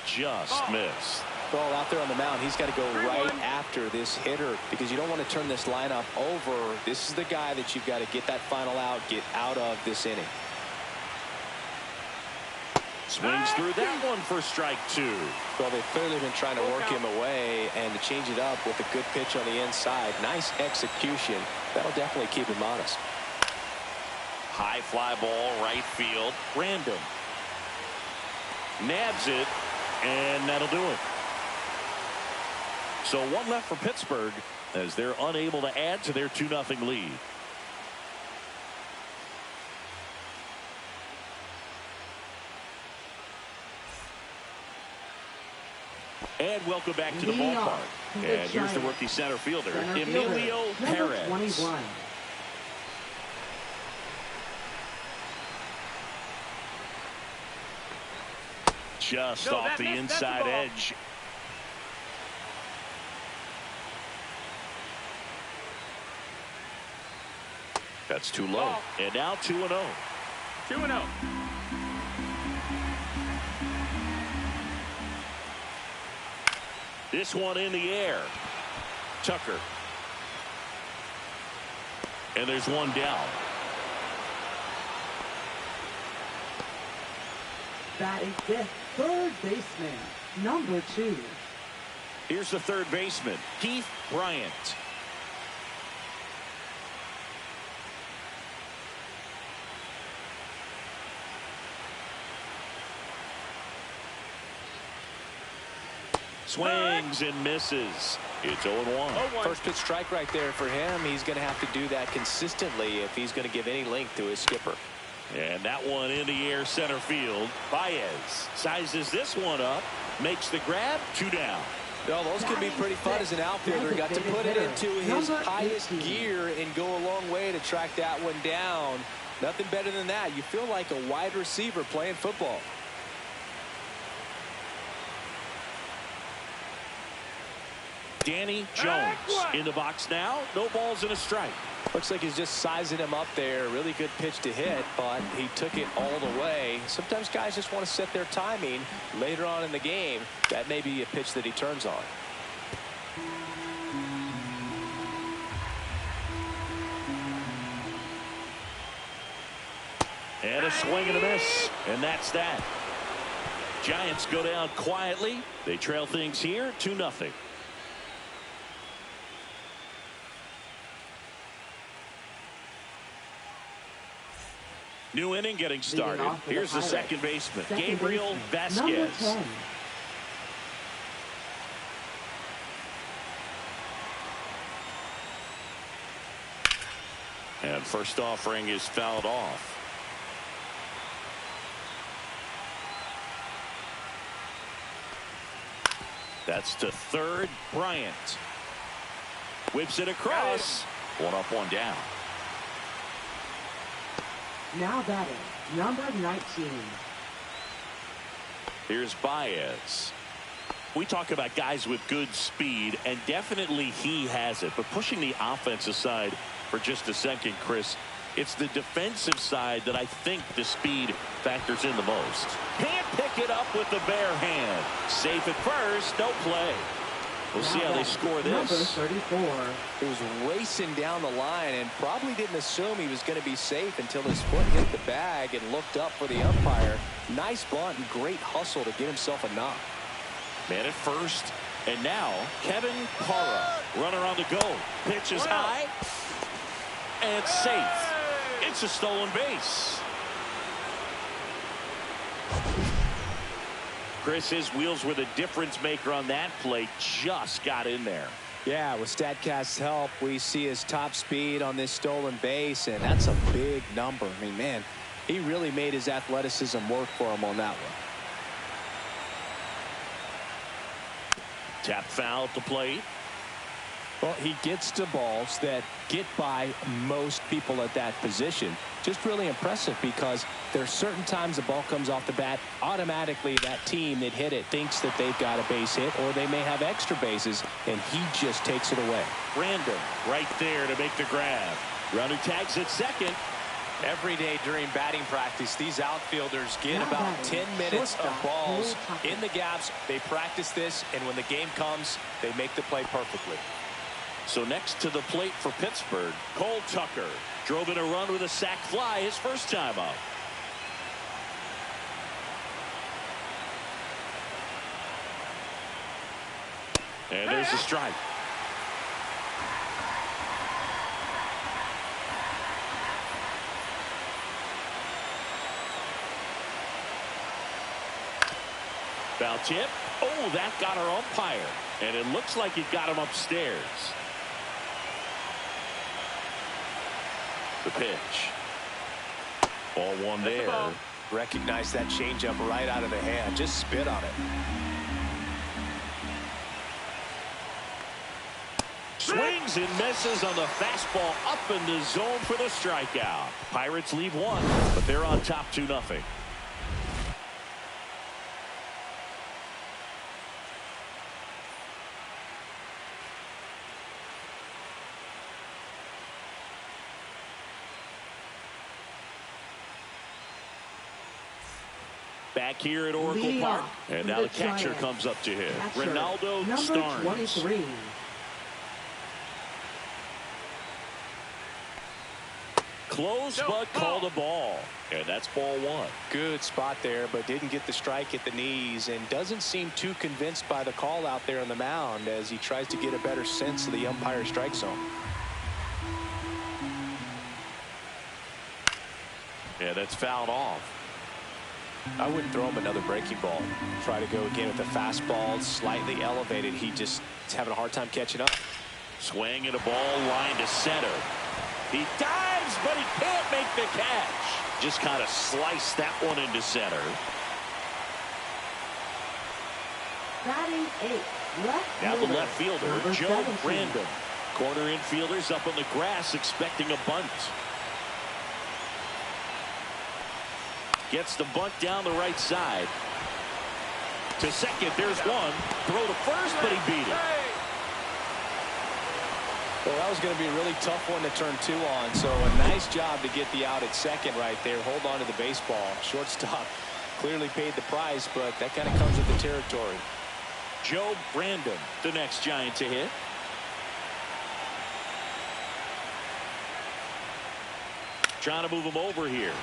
Just Ball. missed. Well, out there on the mound, he's got to go 3-1. right after this hitter because you don't want to turn this lineup over. This is the guy that you've got to get that final out, get out of this inning. Swings through that one for strike 2. Well, they've clearly been trying to work him away and to change it up with a good pitch on the inside. Nice execution. That'll definitely keep him honest. High fly ball, right field. Random. Nabs it, and that'll do it. So 1 left for Pittsburgh as they're unable to add to their 2-0 lead. And welcome back to the Leading ballpark. off, the And here's the Giants. rookie center fielder, Center Emilio fielder, number Perez. 21. Just No, off that the missed. That's the inside ball. edge. That's too low. Ball. And now 2-0. 2-0. This one in the air. Tucker. And there's one down. Batting fifth, third baseman, number 2. Here's the third baseman, Keith Bryant. Swings and misses. It's 0-1. First pitch strike right there for him. He's going to have to do that consistently if he's going to give any length to his skipper. And that one in the air center field. Baez sizes this one up, makes the grab, 2 down. Well, those can be pretty fun as an outfielder. Got to put it into his highest gear and go a long way to track that one down. Nothing better than that. You feel like a wide receiver playing football. Danny Jones in the box now. No balls and a strike. Looks like he's just sizing him up there. Really good pitch to hit, but he took it all the way. Sometimes guys just want to set their timing later on in the game. That may be a pitch that he turns on. And a swing and a miss. And that's that. Giants go down quietly. They trail things here 2-0. New inning getting started. Here's the second baseman, Gabriel Vasquez. And first offering is fouled off. That's to third, Bryant. Whips it across. 1 up, 1 down. Now batting, number 19. Here's Baez. We talk about guys with good speed, and definitely he has it. But pushing the offense aside for just a second, Chris, it's the defensive side that I think the speed factors in the most. Can't pick it up with the bare hand. Safe at first, no play. We'll see how they score this. Number 34. He was racing down the line and probably didn't assume he was going to be safe until his foot hit the bag and looked up for the umpire. Nice bunt and great hustle to get himself a knock. Man at first, and now Kevin Parra, runner on the go. Pitch is high, and safe. It's a stolen base. Chris, his wheels were the difference maker on that play. Just got in there. Yeah, with StatCast's help, we see his top speed on this stolen base, and that's a big number. I mean, man, he really made his athleticism work for him on that one. Tap foul at the plate. Well, he gets to balls that get by most people at that position. Just really impressive because there's certain times the ball comes off the bat, automatically that team that hit it thinks that they've got a base hit or they may have extra bases, and he just takes it away. Random right there to make the grab. Runner tags at second. Every day during batting practice, these outfielders get about 10 minutes of balls in the gaps. They practice this, and when the game comes, they make the play perfectly. So next to the plate for Pittsburgh, Cole Tucker drove in a run with a sac fly his first time up. And there's a strike. Foul tip. Oh, that got our umpire. And it looks like it got him upstairs. The pitch. Ball one there. Recognize that changeup right out of the hand. Just spit on it. Swings and misses on the fastball up in the zone for the strikeout. Pirates leave one, but they're on top 2-0. Back here at Oracle Park. And now the catcher comes up to hit. Ronaldo Starnes. 23. Close, but called a ball. And that's ball one. Good spot there, but didn't get the strike at the knees and doesn't seem too convinced by the call out there on the mound as he tries to get a better sense of the umpire's strike zone. Yeah, that's fouled off. I wouldn't throw him another breaking ball. Try to go again with the fastball slightly elevated. He just is having a hard time catching up. Swing and a ball line to center. He dives, but he can't make the catch. Just kind of sliced that one into center. Batting 8, left Now the fielder, left fielder, number Joe 17. Random. Corner infielders up on the grass expecting a bunt. Gets the bunt down the right side. To second, there's one. Throw to first, but he beat it. Well, that was going to be a really tough one to turn two on, so a nice job to get the out at second right there. Hold on to the baseball. Shortstop clearly paid the price, but that kind of comes with the territory. Joe Random, the next Giant to hit. Trying to move him over here.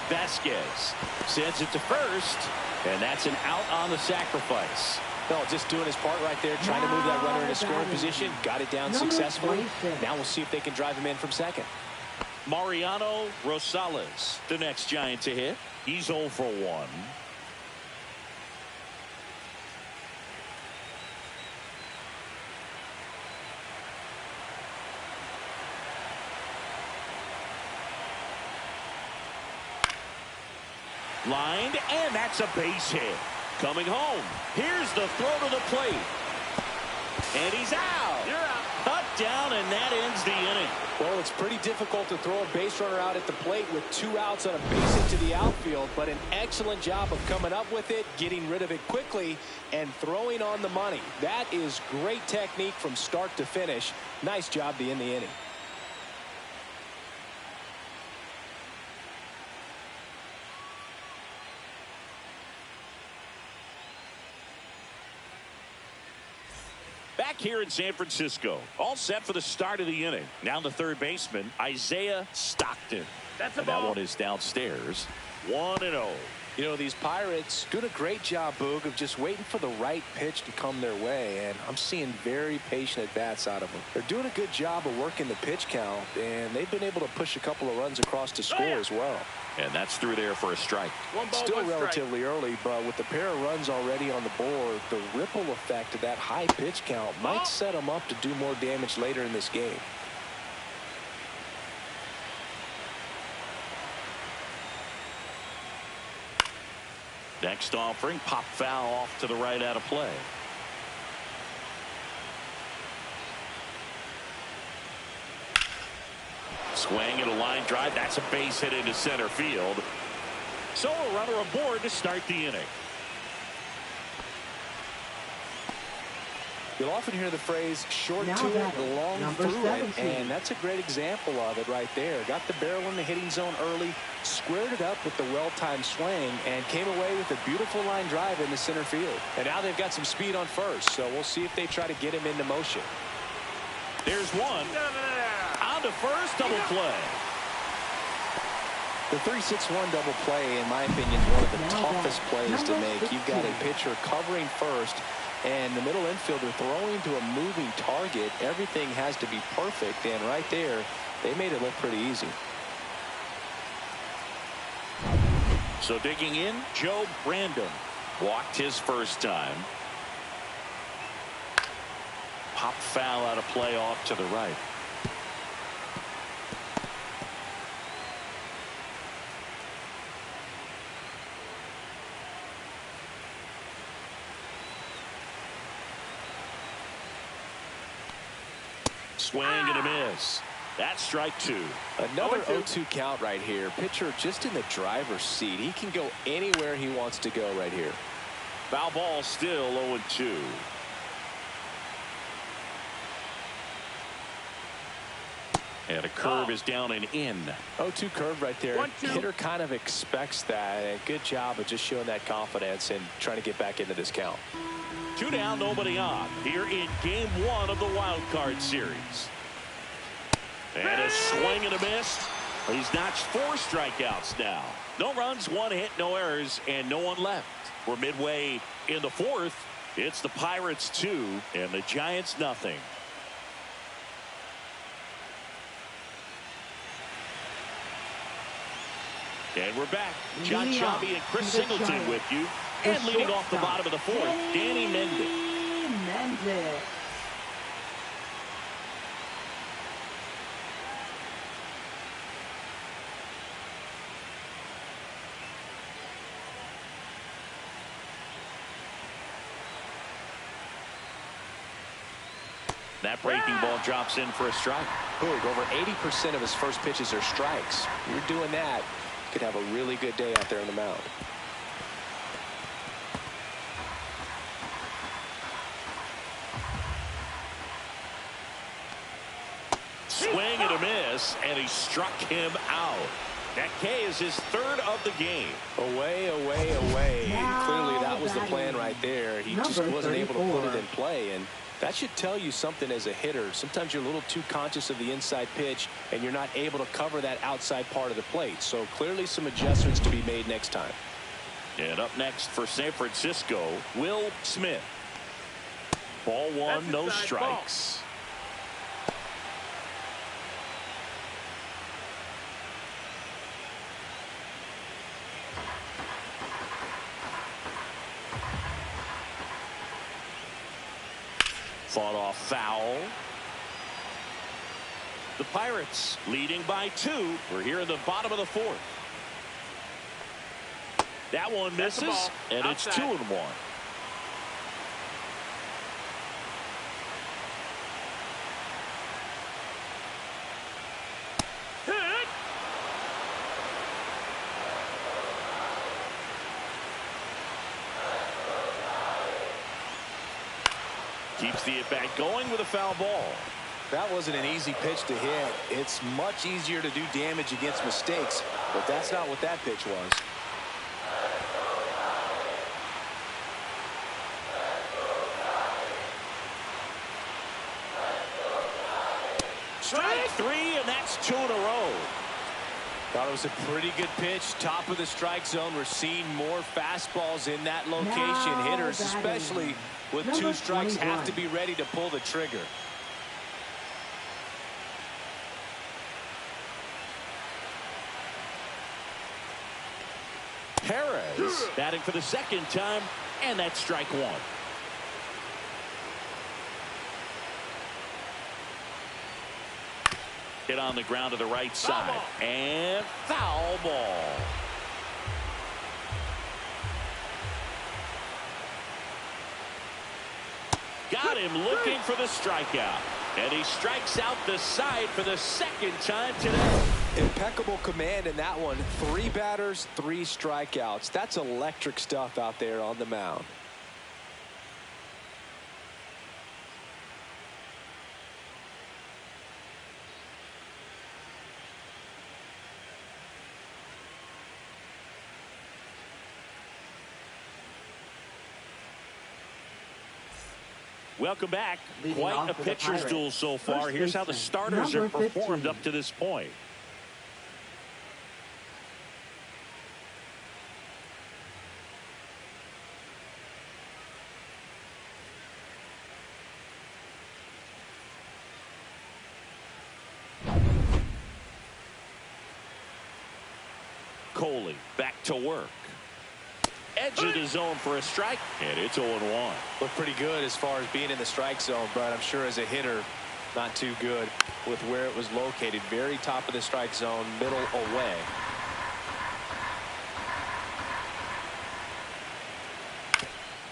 Vasquez sends it to first, and that's an out on the sacrifice. No, just doing his part right there, trying to move that runner into scoring position. Got it down successfully. Now we'll see if they can drive him in from second. Mariano Rosales, the next Giant to hit. He's 0 for 1. Lined, and that's a base hit. Coming home. Here's the throw to the plate. And he's out. You're out. Cut down, and that ends the inning. Well, it's pretty difficult to throw a base runner out at the plate with 2 outs on a base hit to the outfield, but an excellent job of coming up with it, getting rid of it quickly, and throwing on the money. That is great technique from start to finish. Nice job to end the inning. Back here in San Francisco, all set for the start of the inning. Now the third baseman, Isaiah Stockton. That's a And that ball. one is downstairs. 1-0. You know, these Pirates doing a great job, Boog, of just waiting for the right pitch to come their way, and I'm seeing very patient at-bats out of them. They're doing a good job of working the pitch count, and they've been able to push a couple of runs across to score as well. And that's through there for a strike. 1 ball, Still 1 strike. relatively early, but with the pair of runs already on the board, the ripple effect of that high pitch count might set them up to do more damage later in this game. Next offering, pop foul off to the right out of play. Swing and a line drive. That's a base hit into center field. So a runner aboard to start the inning. You'll often hear the phrase short Now to it, batting, long number through it, 17. and that's a great example of it right there. Got the barrel in the hitting zone early, squared it up with the well-timed swing, and came away with a beautiful line drive into center field. And now they've got some speed on first, so we'll see if they try to get him into motion. There's one. On to first, double play. The 3-6-1 double play, in my opinion, is one of the Now toughest batting, plays to number make. You've got a 15. pitcher covering first, and the middle infielder throwing to a moving target. Everything has to be perfect, and right there, they made it look pretty easy. So digging in, Joe Random walked his first time. Pop foul out of play off to the right. Swing and a miss. That's strike 2. Another 0-2. 0-2 count right here. Pitcher just in the driver's seat. He can go anywhere he wants to go right here. Foul ball still 0-2. And a curve is down and in. 0-2 curve right there. 1-2. Hitter kind of expects that. And good job of just showing that confidence and trying to get back into this count. 2 down, nobody on. Here in game 1 of the wild card series. And a swing and a miss. He's notched 4 strikeouts now. No runs, 1 hit, no errors, and no one left. We're midway in the 4th. It's the Pirates 2 and the Giants nothing. And we're back. John Chobby and Chris Singleton with you. And leading off the bottom of the 4th, Danny Mendick. That breaking ball drops in for a strike. Boog, over 80% of his first pitches are strikes. You're doing that, you could have a really good day out there on the mound. Swing and a miss, and he struck him out. That K is his 3rd of the game. Away, away, away. Clearly that was the plan right there. He just wasn't able to put it in play, and that should tell you something as a hitter. Sometimes you're a little too conscious of the inside pitch, and you're not able to cover that outside part of the plate. So clearly some adjustments to be made next time. And up next for San Francisco, Will Smith. Ball 1, no strikes. Fought off foul. The Pirates leading by 2. We're here in the bottom of the 4th. That one misses, and it's 2-1. Keeps the at-bat going with a foul ball. That wasn't an easy pitch to hit. It's much easier to do damage against mistakes, but that's not what that pitch was. Strike 3, and that's 2 in a row. Thought it was a pretty good pitch. Top of the strike zone. We're seeing more fastballs in that location. Hitters, especially with 2 strikes, have to be ready to pull the trigger. Perez batting for the 2nd time, and that's strike 1. Hit on the ground to the right side, and foul ball. Got him looking for the strikeout, and he strikes out the side for the 2nd time today. Impeccable command in that one. 3 batters, 3 strikeouts. That's electric stuff out there on the mound. Welcome back. Quite a pitcher's duel so far. Here's how the starters have performed up to this point. Coley back to work. Edge of the zone for a strike, and it's 0-1. Looked pretty good as far as being in the strike zone, but I'm sure as a hitter, not too good with where it was located. Very top of the strike zone, middle away.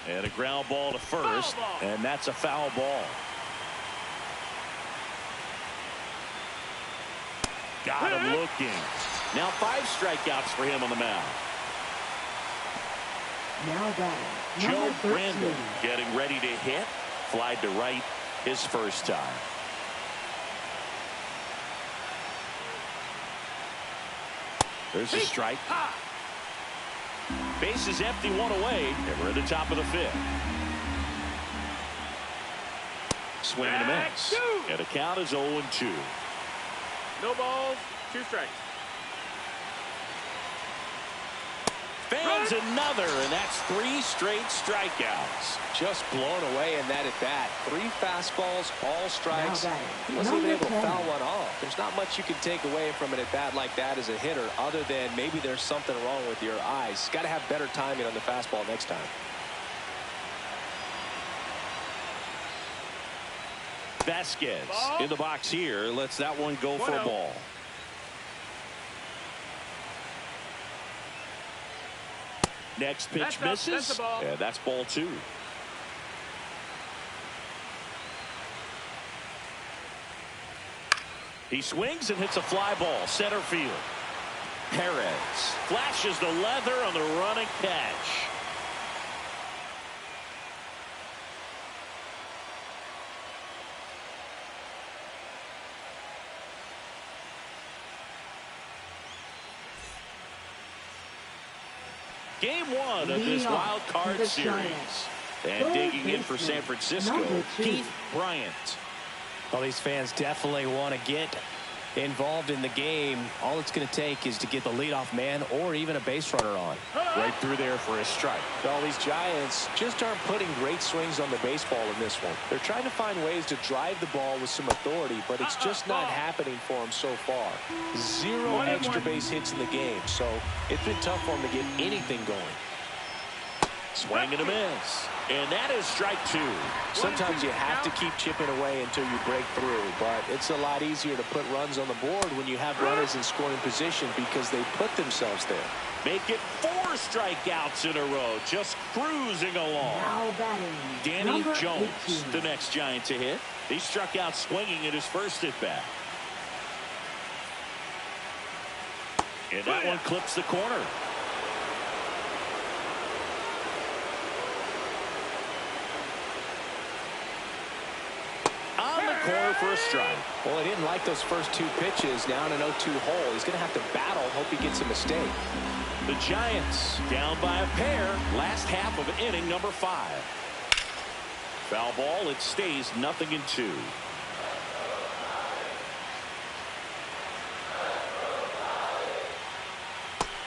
And a ground ball to first, and that's a foul ball. Got him looking. Now 5 strikeouts for him on the mound. Now batting, Joe number 13. Brandon getting ready to hit. Flied to right his first time. There's a strike. Base is empty, 1 away, and we're at the top of the 5th. Swing and a miss. And the count is 0-2. No balls, 2 strikes. Fans another, and that's 3 straight strikeouts. Just blown away in that at bat. 3 fastballs, all strikes. He wasn't even able to foul one off. There's not much you can take away from an at bat like that as a hitter, other than maybe there's something wrong with your eyes. Got to have better timing on the fastball next time. Vasquez in the box here. Lets that one go for a ball. Next pitch misses. That's a ball. Yeah, that's ball 2. He swings and hits a fly ball. Center field. Perez flashes the leather on the running catch. Game 1 of this wild card series. And digging in for San Francisco, Keith Bryant. Well, these fans definitely want to get involved in the game. All it's going to take is to get the leadoff man or even a base runner on. Right through there for a strike. Well, these Giants just aren't putting great swings on the baseball in this one. They're trying to find ways to drive the ball with some authority, but it's just not happening for them so far. 0 extra base hits in the game, so it's been tough for them to get anything going. Swing and a miss. And that is strike 2. Sometimes you have to keep chipping away until you break through, but it's a lot easier to put runs on the board when you have runners in scoring position because they put themselves there. Make it 4 strikeouts in a row. Just cruising along. Now batting, Danny number Jones, 18. the next Giant to hit. He struck out swinging at his first at bat. And that one clips the corner. On the corner for a strike. Well, he didn't like those first 2 pitches. Now in an 0-2 hole, he's going to have to battle. Hope he gets a mistake. The Giants down by a pair. Last half of inning number 5. Foul ball. It stays 0-2.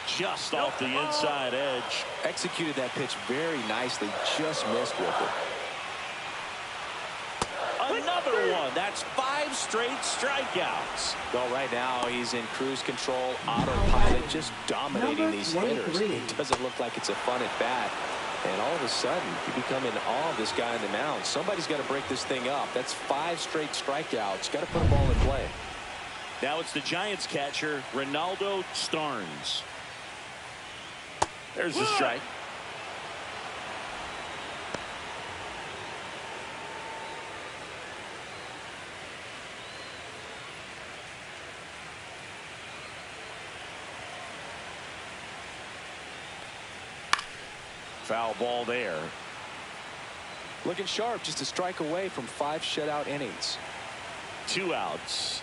Just off the inside edge. Executed that pitch very nicely. Just missed with it. Another one. That's 5 straight strikeouts. Well, right now he's in cruise control, autopilot, just dominating these hitters. It doesn't look like it's a fun at bat. And all of a sudden, you become in awe of this guy on the mound. Somebody's got to break this thing up. That's 5 straight strikeouts. Got to put them all in play. Now it's the Giants catcher, Ronaldo Starnes. There's the strike. Foul ball there. Looking sharp, just a strike away from 5 shutout innings. 2 outs.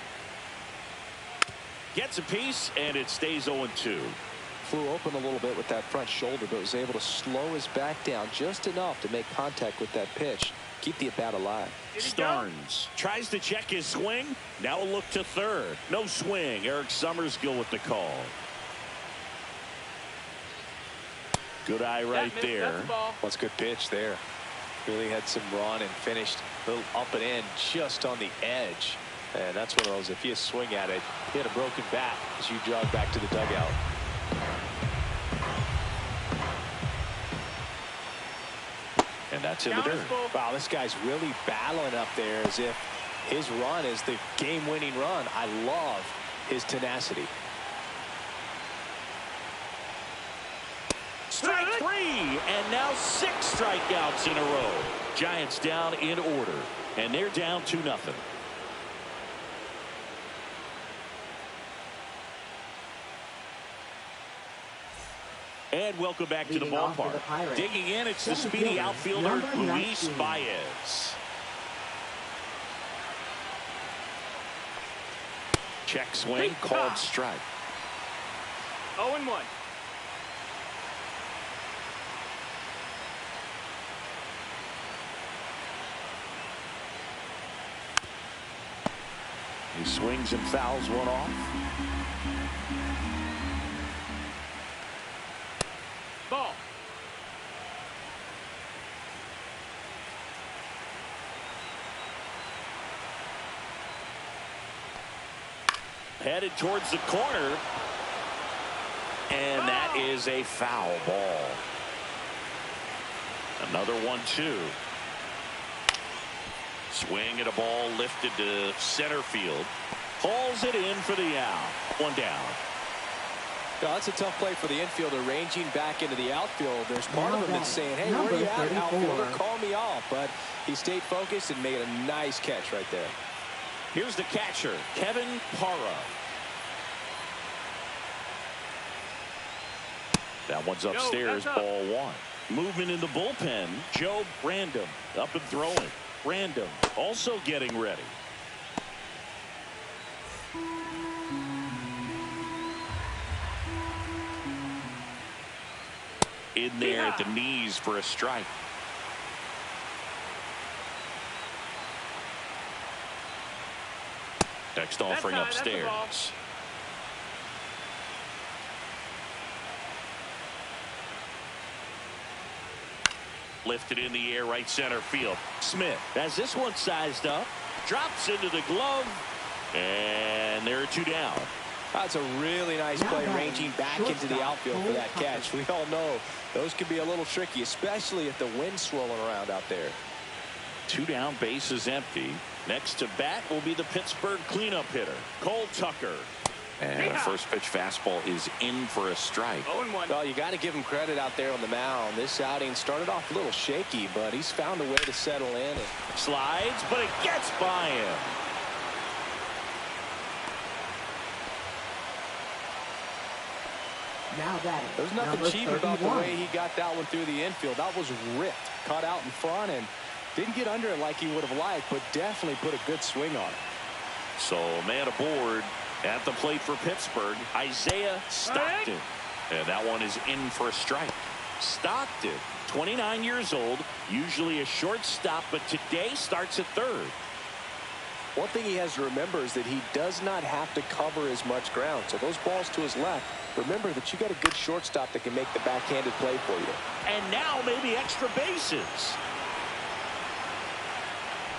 Gets a piece, and it stays 0-2. Flew open a little bit with that front shoulder, but was able to slow his back down just enough to make contact with that pitch. Keep the at-bat alive. Starnes tries to check his swing. Now a look to third. No swing. Eric Summersgill with the call. Good eye right there. What's a good pitch there. Really had some run and finished a little up and in just on the edge. And that's one of those, if you swing at it, you hit a broken bat as you jog back to the dugout. And that's in the dirt. Wow, this guy's really battling up there as if his run is the game-winning run. I love his tenacity. Strike 3, and now 6 strikeouts in a row. Giants down in order, and they're down 2-0. And welcome back to the ballpark. Digging in, it's the speedy outfielder, Luis Baez. Check swing, called strike. 0-1. He swings and fouls one off. Ball. Headed towards the corner. And that is a foul ball. Another 1-2. Swing at a ball lifted to center field. Hauls it in for the out. One down. That's a tough play for the infielder, ranging back into the outfield. There's part of him that's saying, hey, where Number are you at, 34. outfielder? Call me off. But he stayed focused and made a nice catch right there. Here's the catcher, Kevin Parra. That one's upstairs, ball one. Movement in the bullpen, Joe Brandom up and throwing. Brandom also getting ready. In there at the knees for a strike. Next offering upstairs. Lifted in the air, right center field. Smith has this one sized up. Drops into the glove. And there are two down. That's a really nice play, ranging back into the outfield for that catch. We all know those can be a little tricky, especially if the wind's swirling around out there. Two down, base is empty. Next to bat will be the Pittsburgh cleanup hitter, Cole Tucker. And a first pitch fastball is in for a strike. 0-1. Well, you got to give him credit out there on the mound. This outing started off a little shaky, but he's found a way to settle in. And slides, but it gets by him. Now batting. There's nothing Number cheap about the 31. way he got that one through the infield. That was ripped, caught out in front, and didn't get under it like he would have liked, but definitely put a good swing on it. So man aboard at the plate for Pittsburgh, Isaiah Stockton. And that one is in for a strike. Stockton, 29 years old, usually a shortstop, but today starts at third. One thing he has to remember is that he does not have to cover as much ground. So those balls to his left, remember that you got a good shortstop that can make the backhanded play for you. And now maybe extra bases.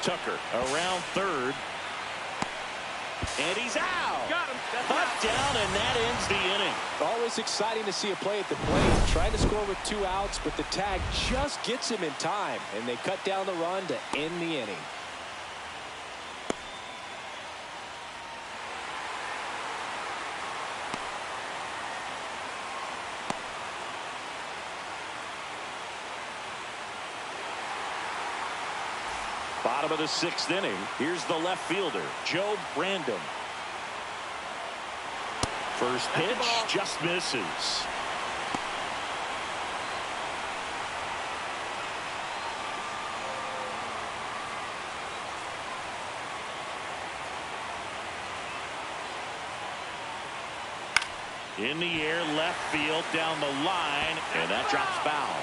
Tucker around third. And he's out. Got him. Up, down, and that ends the inning. Always exciting to see a play at the plate. Trying to score with 2 outs, but the tag just gets him in time, and they cut down the run to end the inning. Bottom of the 6th inning. Here's the left fielder, Joe Brandom. First pitch just misses. In the air, left field, down the line, and that drops foul.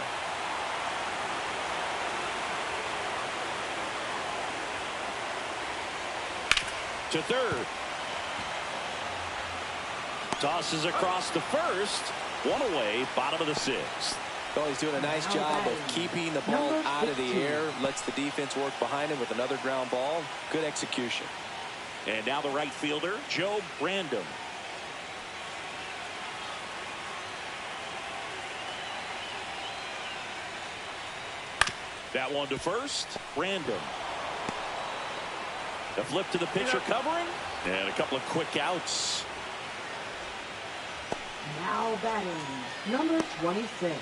To third. Tosses across the first. One away, bottom of the 6th. Well, he's doing a nice job of keeping the ball Number out of the 15. air. Lets the defense work behind him with another ground ball. Good execution. And now the right fielder, Joe Brandom. That one to first, Brandom. A flip to the pitcher covering, and a couple of quick outs. Now batting. Number 26.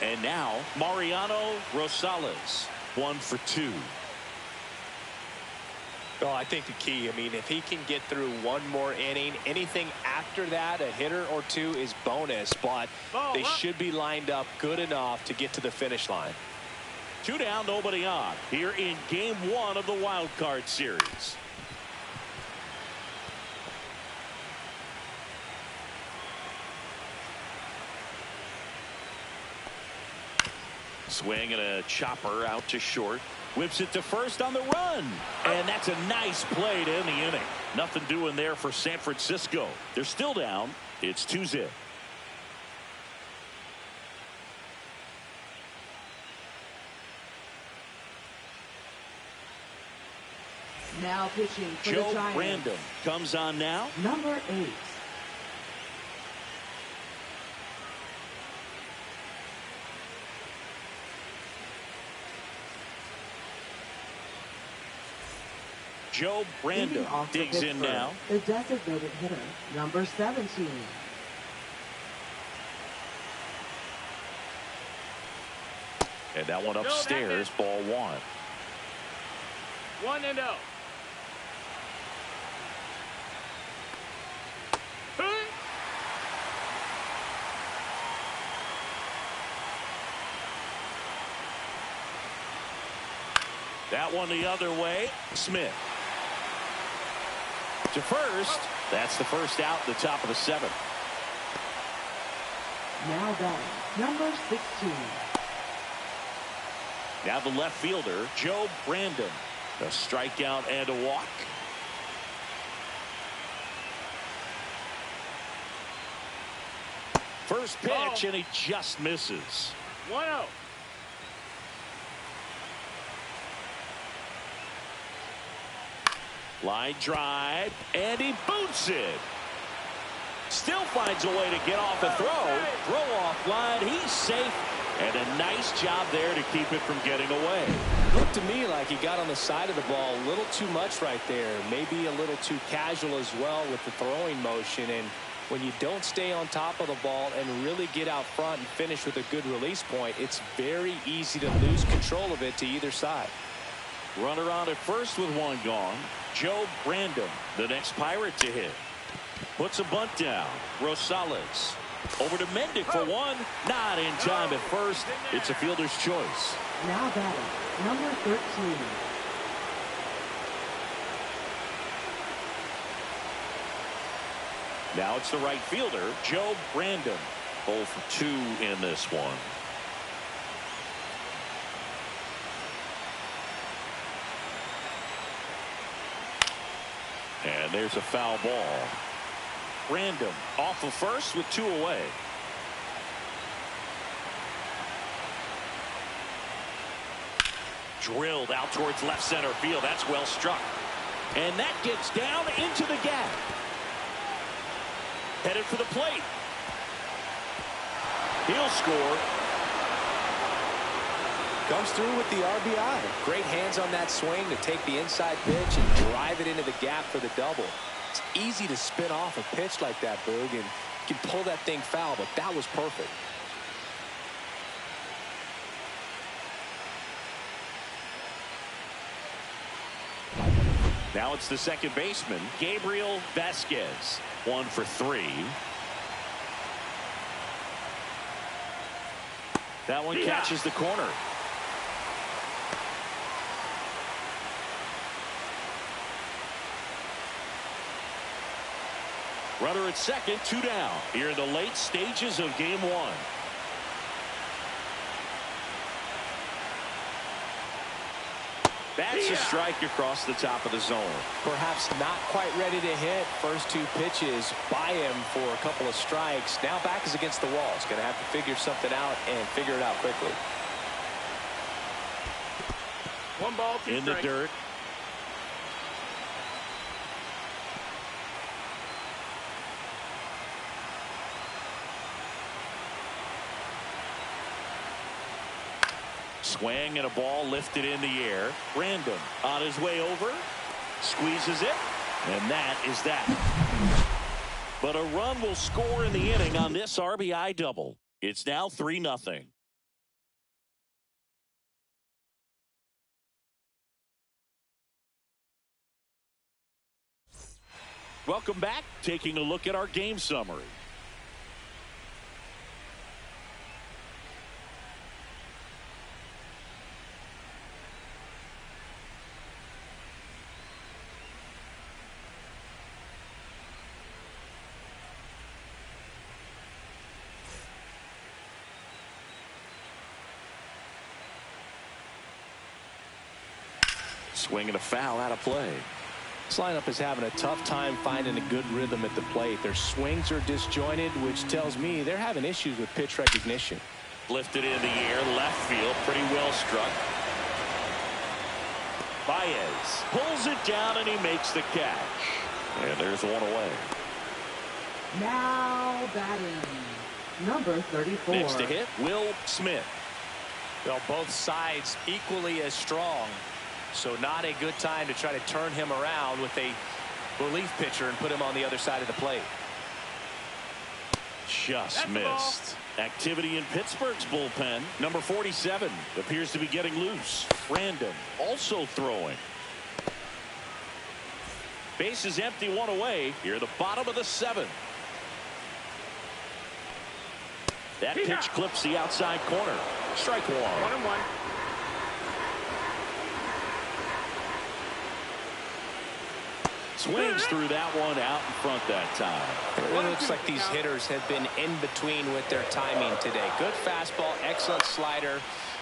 And now Mariano Rosales, 1 for 2. Well, I think the key, I mean, if he can get through one more inning, anything after that, a hitter or two is bonus, but they should be lined up good enough to get to the finish line. 2 down, nobody on, here in game 1 of the wild card series. Swing and a chopper out to short. Whips it to first on the run. And that's a nice play to end the inning. Nothing doing there for San Francisco. They're still down. It's 2-0. Now pitching for Joe the Giants. Random comes on now. Number 8. Joe Random digs in now. The designated hitter, number 17. And that one upstairs, ball 1. 1-0. That one the other way. Smith to first. That's the first out at the top of the 7th. Now batting, number 16. Now the left fielder, Joe Brandon. A strikeout and a walk. First pitch, and he just misses. 1-0. Line drive, and he boots it. Still finds a way to get off a throw. Throw off line, he's safe. And a nice job there to keep it from getting away. Looked to me like he got on the side of the ball a little too much right there. Maybe a little too casual as well with the throwing motion. And when you don't stay on top of the ball and really get out front and finish with a good release point, it's very easy to lose control of it to either side. Runner on at first with one gone. Joe Brandon, the next Pirate to hit. Puts a bunt down. Rosales over to Mendick for one. Not in time at first. It's a fielder's choice. Now batting, number 13. Now it's the right fielder, Joe Brandon. 0 for 2 in this one. And there's a foul ball. Random off of first with 2 away. Drilled out towards left center field. That's well struck. And that gets down into the gap. Headed for the plate. He'll score. Comes through with the RBI. Great hands on that swing to take the inside pitch and drive it into the gap for the double. It's easy to spin off a pitch like that, Boog, and you can pull that thing foul, but that was perfect. Now it's the second baseman, Gabriel Vasquez. 1 for 3. That one catches the corner. Runner at second, 2 down. Here in the late stages of game 1. That's a strike across the top of the zone. Perhaps not quite ready to hit. First 2 pitches by him for a couple of strikes. Now back is against the wall. He's going to have to figure something out and figure it out quickly. 1 ball, 2 in strikes. the dirt. Swing and a ball lifted in the air. Random on his way over. Squeezes it. And that is that. But a run will score in the inning on this RBI double. It's now 3-0. Welcome back. Taking a look at our game summary. Swing and a foul out of play. This lineup is having a tough time finding a good rhythm at the plate. Their swings are disjointed, which tells me they're having issues with pitch recognition. Lifted in the air, left field, pretty well struck. Baez pulls it down and he makes the catch. And there's one away. Now batting, number 34. Next to hit, Will Smith. Well, both sides equally as strong. So not a good time to try to turn him around with a relief pitcher and put him on the other side of the plate. Just missed. Activity in Pittsburgh's bullpen. Number 47 appears to be getting loose. Random also throwing. Base is empty, one away. Here, the bottom of the 7th. That pitch clips the outside corner. Strike one. 1-1. Swings through that one out in front that time. It really looks like these hitters have been in between with their timing today. Good fastball, excellent slider,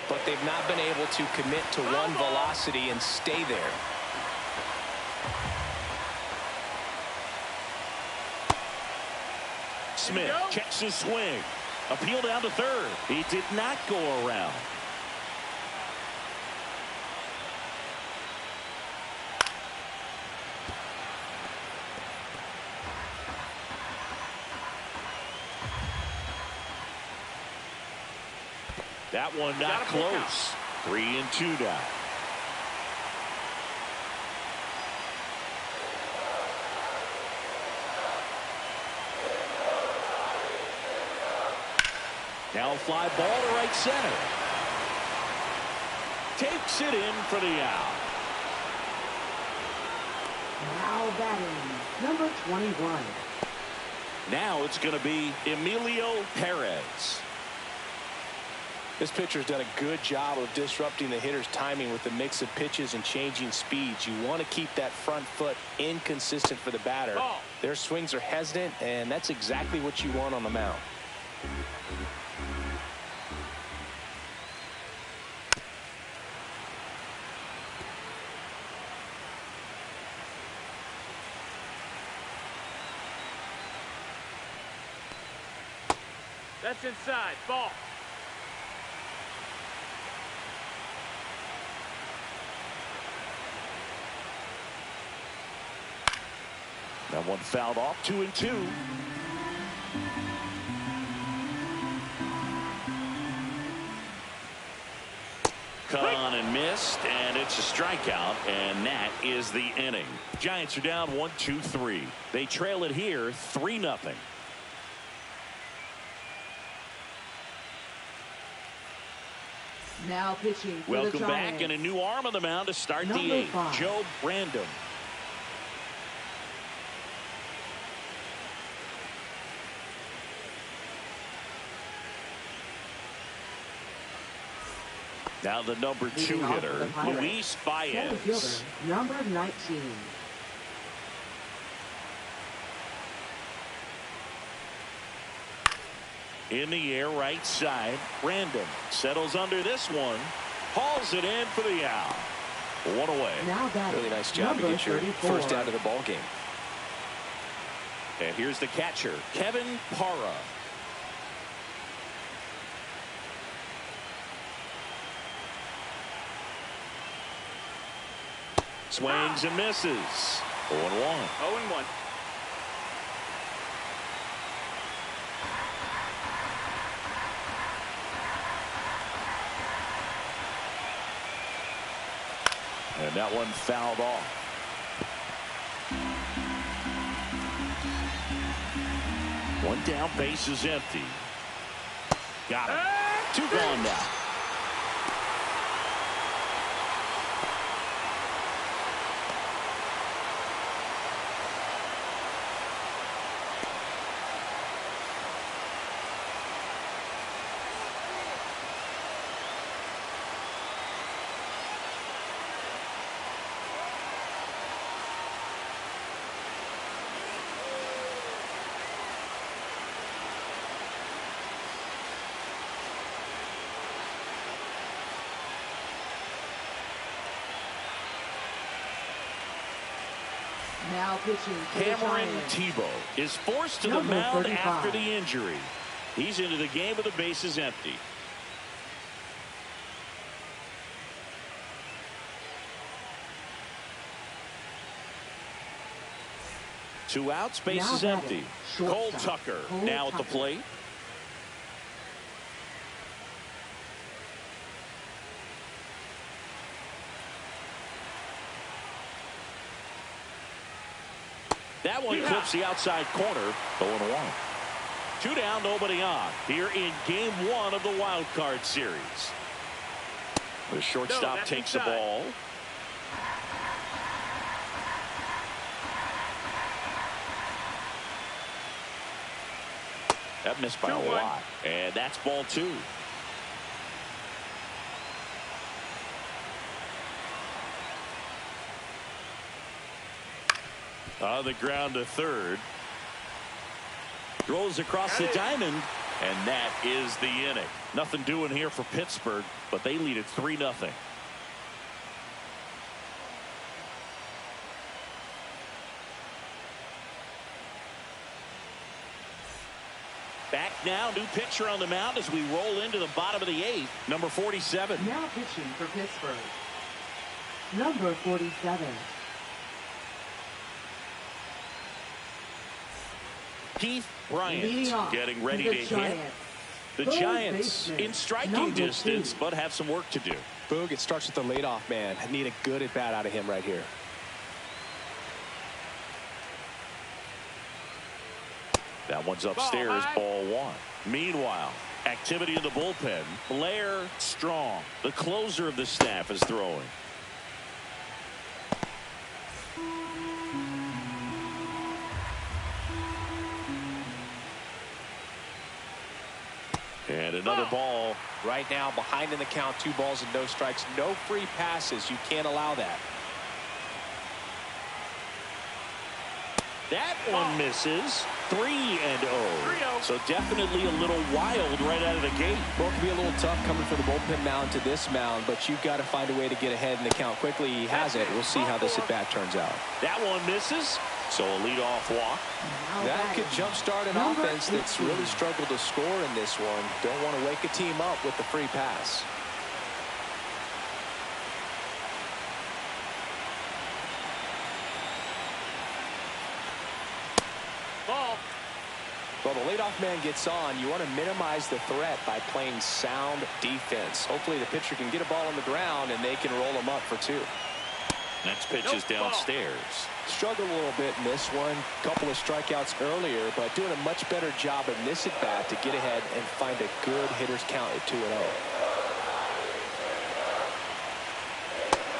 but they've not been able to commit to one velocity and stay there. Smith checks his swing. Appeal down to third. He did not go around. That one not close. 3-2 now. Now a fly ball to right center. Takes it in for the out. Now batting, number 21. Now it's going to be Emilio Perez. This pitcher's done a good job of disrupting the hitter's timing with a mix of pitches and changing speeds. You want to keep that front foot inconsistent for the batter. Their swings are hesitant, and that's exactly what you want on the mound. That's inside. Ball. That one fouled off. 2-2. Cut on and missed, and it's a strikeout, and that is the inning. Giants are down 1-2-3. They trail it here 3-0. Now pitching for Welcome the Giants. back, and a new arm on the mound to start the Number 8th. 5. Joe Random. Now the number 2 Leading off hitter, for the Pirates, Luis center Baez. fielder, number 19. In the air, right side. Random settles under this one. Hauls it in for the out. One away. Now batting, Really nice job to number get your 34. first out of the ball game. And here's the catcher, Kevin Parra. Swings and misses. 0-1. 0-1. And that one fouled off. One down, base is empty. Got him. 2 gone now. Now pitching for the Cameron Giants. Tebow is forced to the Number mound 35. after the injury. He's into the game with the bases empty. Two outs, base Now is batting, empty. shortstop, Cole Tucker Cole now at the Tucker. plate. That one clips the outside corner. 0-1. Two down, nobody on. Here in game one of the wild card series. The shortstop that's takes the inside. ball. That missed by a 2-1. lot. And that's ball two. On the ground to third. Throws across the diamond. And that is the inning. Nothing doing here for Pittsburgh, but they lead it 3-0. Back now, new pitcher on the mound as we roll into the bottom of the eighth. Number 47. Now pitching for Pittsburgh. Number 47. Keith Leading Bryant off getting ready the to hit. Giants. The Third Giants baseman, in striking number distance, 2. but have some work to do. Boog, it starts with the leadoff man. I need a good at bat out of him right here. That one's upstairs, ball one. Meanwhile, activity in the bullpen. Blair Strong, the closer of the staff, is throwing. And another ball. Right now, behind in the count, 2 balls and no strikes, no free passes. You can't allow that. That one misses. 3-0. So definitely a little wild right out of the gate. Well, it can be a little tough coming from the bullpen mound to this mound, but you've got to find a way to get ahead in the count quickly. He has it. We'll see how this at bat turns out. That one misses. So a leadoff walk. Now That batting, could jumpstart an number offense that's 18. really struggled to score in this one. Don't want to wake a team up with the free pass. Ball. Well, the leadoff man gets on. You want to minimize the threat by playing sound defense. Hopefully the pitcher can get a ball on the ground and they can roll him up for 2. Next pitch is downstairs. Struggled a little bit in this one. Couple of strikeouts earlier, but doing a much better job in this at bat to get ahead and find a good hitter's count at 2-0.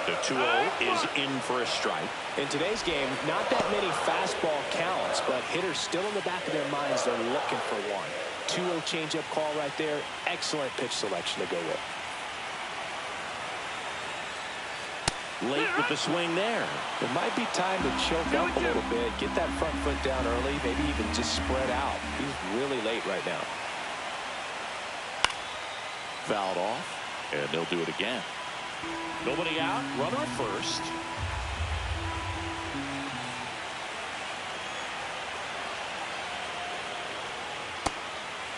The 2-0 is in for a strike. In today's game, not that many fastball counts, but hitters still in the back of their minds, they're looking for one. 2-0 changeup call right there. Excellent pitch selection to go with. Late with the swing there. It might be time to choke up a little bit, get that front foot down early, maybe even just spread out. He's really late right now. Fouled off, and they'll do it again. Nobody out, runner at first.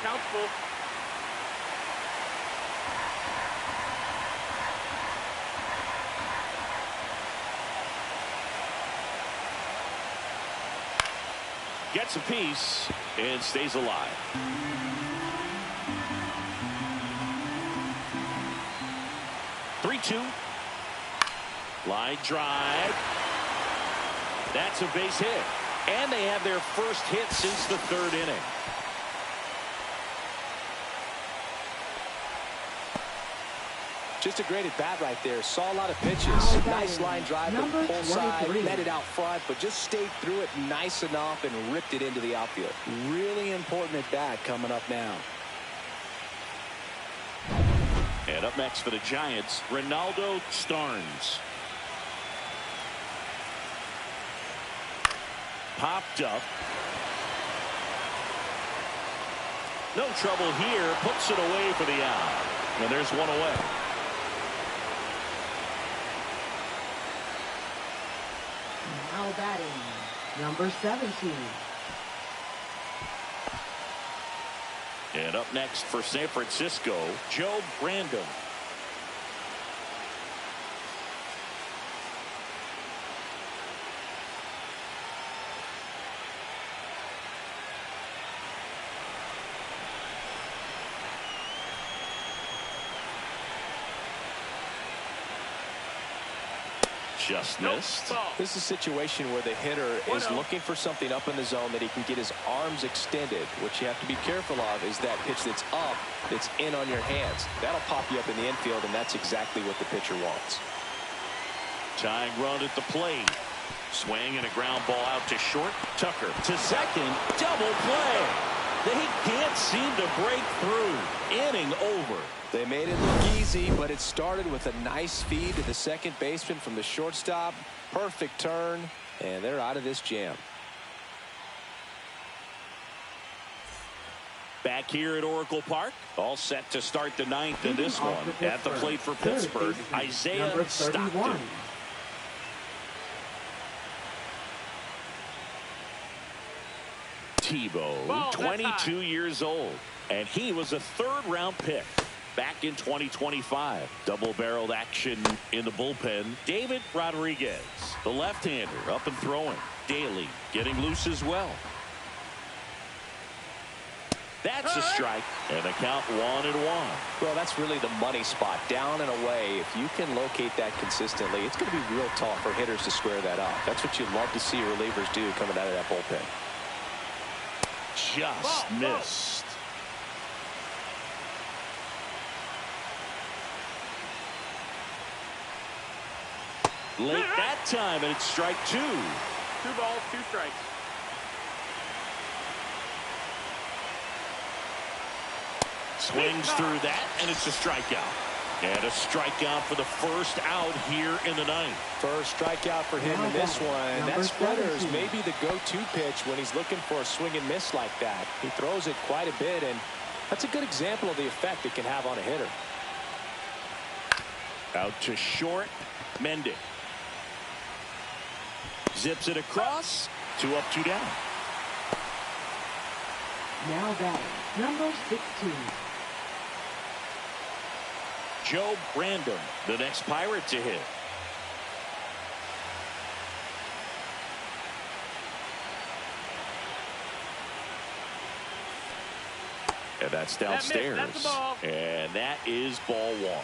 Count full. Gets a piece and stays alive. Three-two. Line drive. That's a base hit. And they have their first hit since the 3rd inning. Just a great at bat right there. Saw a lot of pitches. Nice line drive to Number pull side, 23. met it out front, but just stayed through it nice enough and ripped it into the outfield. Really important at bat coming up now. And up next for the Giants, Ronaldo Starnes. Popped up. No trouble here. Puts it away for the out. And there's one away. Now batting, number 17. And up next for San Francisco, Joe Brandon. Just missed. This is a situation where the hitter is looking for something up in the zone that he can get his arms extended. What you have to be careful of is that pitch that's up, that's in on your hands. That'll pop you up in the infield, and that's exactly what the pitcher wants. Tying run at the plate. Swing and a ground ball out to short. Tucker to second. Double play. They can't seem to break through. Inning over. They made it look easy, but it started with a nice feed to the second baseman from the shortstop. Perfect turn, and they're out of this jam. Back here at Oracle Park, all set to start the ninth in this one. At the plate for Pittsburgh, Isaiah Stockton. Tebow, 22 years old, and he was a third-round pick back in 2025. Double-barreled action in the bullpen. David Rodriguez, the left-hander, up and throwing. Daly getting loose as well. That's a strike, and the count 1-1. Well, that's really the money spot, down and away. If you can locate that consistently, it's going to be real tough for hitters to square that up. That's what you love to see relievers do coming out of that bullpen. Just missed. Late that time, and it's strike 2. 2 balls, 2 strikes. Swings through that, and it's a strikeout. And a strikeout for the first out here in the ninth. First strikeout for him in this one. That splitter is maybe the go-to pitch when he's looking for a swing and miss like that. He throws it quite a bit, and that's a good example of the effect it can have on a hitter. Out to short, Mendick. Zips it across. 2 up, 2 down. Now batting, number 16. Joe Brandon, the next Pirate to hit. And that's downstairs. That's the ball. And that is ball 1.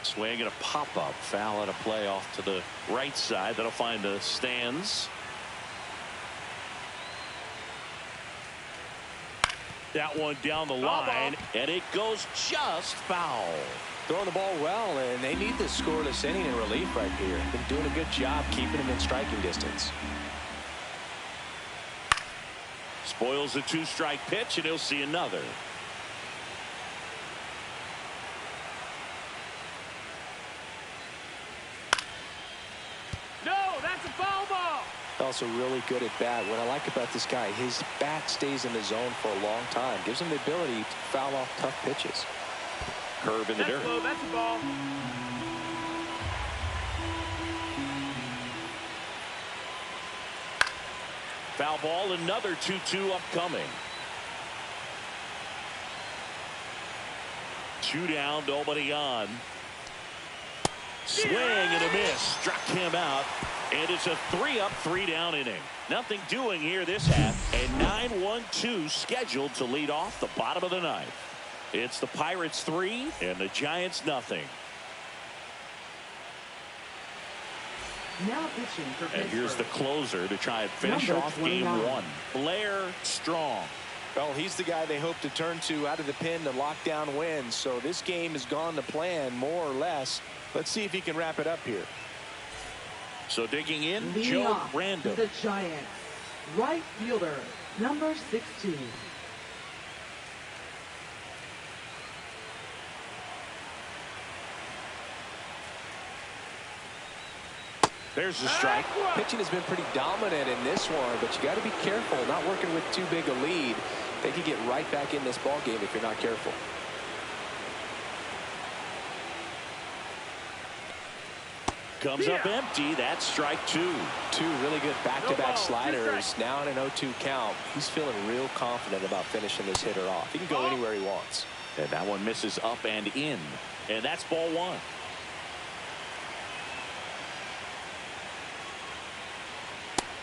Swing and a pop-up. Foul and a play off to the right side. That'll find the stands. That one down the line, and it goes just foul. Throwing the ball well, and they need this scoreless inning in relief right here. Been doing a good job keeping him in striking distance. Spoils a 2-strike pitch, and he'll see another. No, that's a foul ball. Also really good at bat. What I like about this guy, his bat stays in the zone for a long time. Gives him the ability to foul off tough pitches. Curve in the dirt. Low, that's a ball. Foul ball, another 2-2 upcoming. 2 down, nobody on. Swing and a miss. Struck him out. And it's a 3-up, 3-down inning. Nothing doing here this half. And 9-1-2 scheduled to lead off the bottom of the ninth. It's the Pirates 3 and the Giants nothing. Now pitching for Pittsburgh. And here's the closer to try and finish Number off 29. game 1. Blair Strong. Well, he's the guy they hope to turn to out of the pen to lock down wins. So this game has gone to plan more or less. Let's see if he can wrap it up here. So digging in, Leading Joe off Brandon. the Giants, right fielder, number 16. There's the strike. Pitching has been pretty dominant in this one, but you got to be careful not working with too big a lead. They could get right back in this ball game if you're not careful. Comes up empty. That's strike two. Two really good back-to-back No ball, 2 sliders. strikes. Now in an 0-2 count. He's feeling real confident about finishing this hitter off. He can go anywhere he wants. And that one misses up and in. And that's ball one.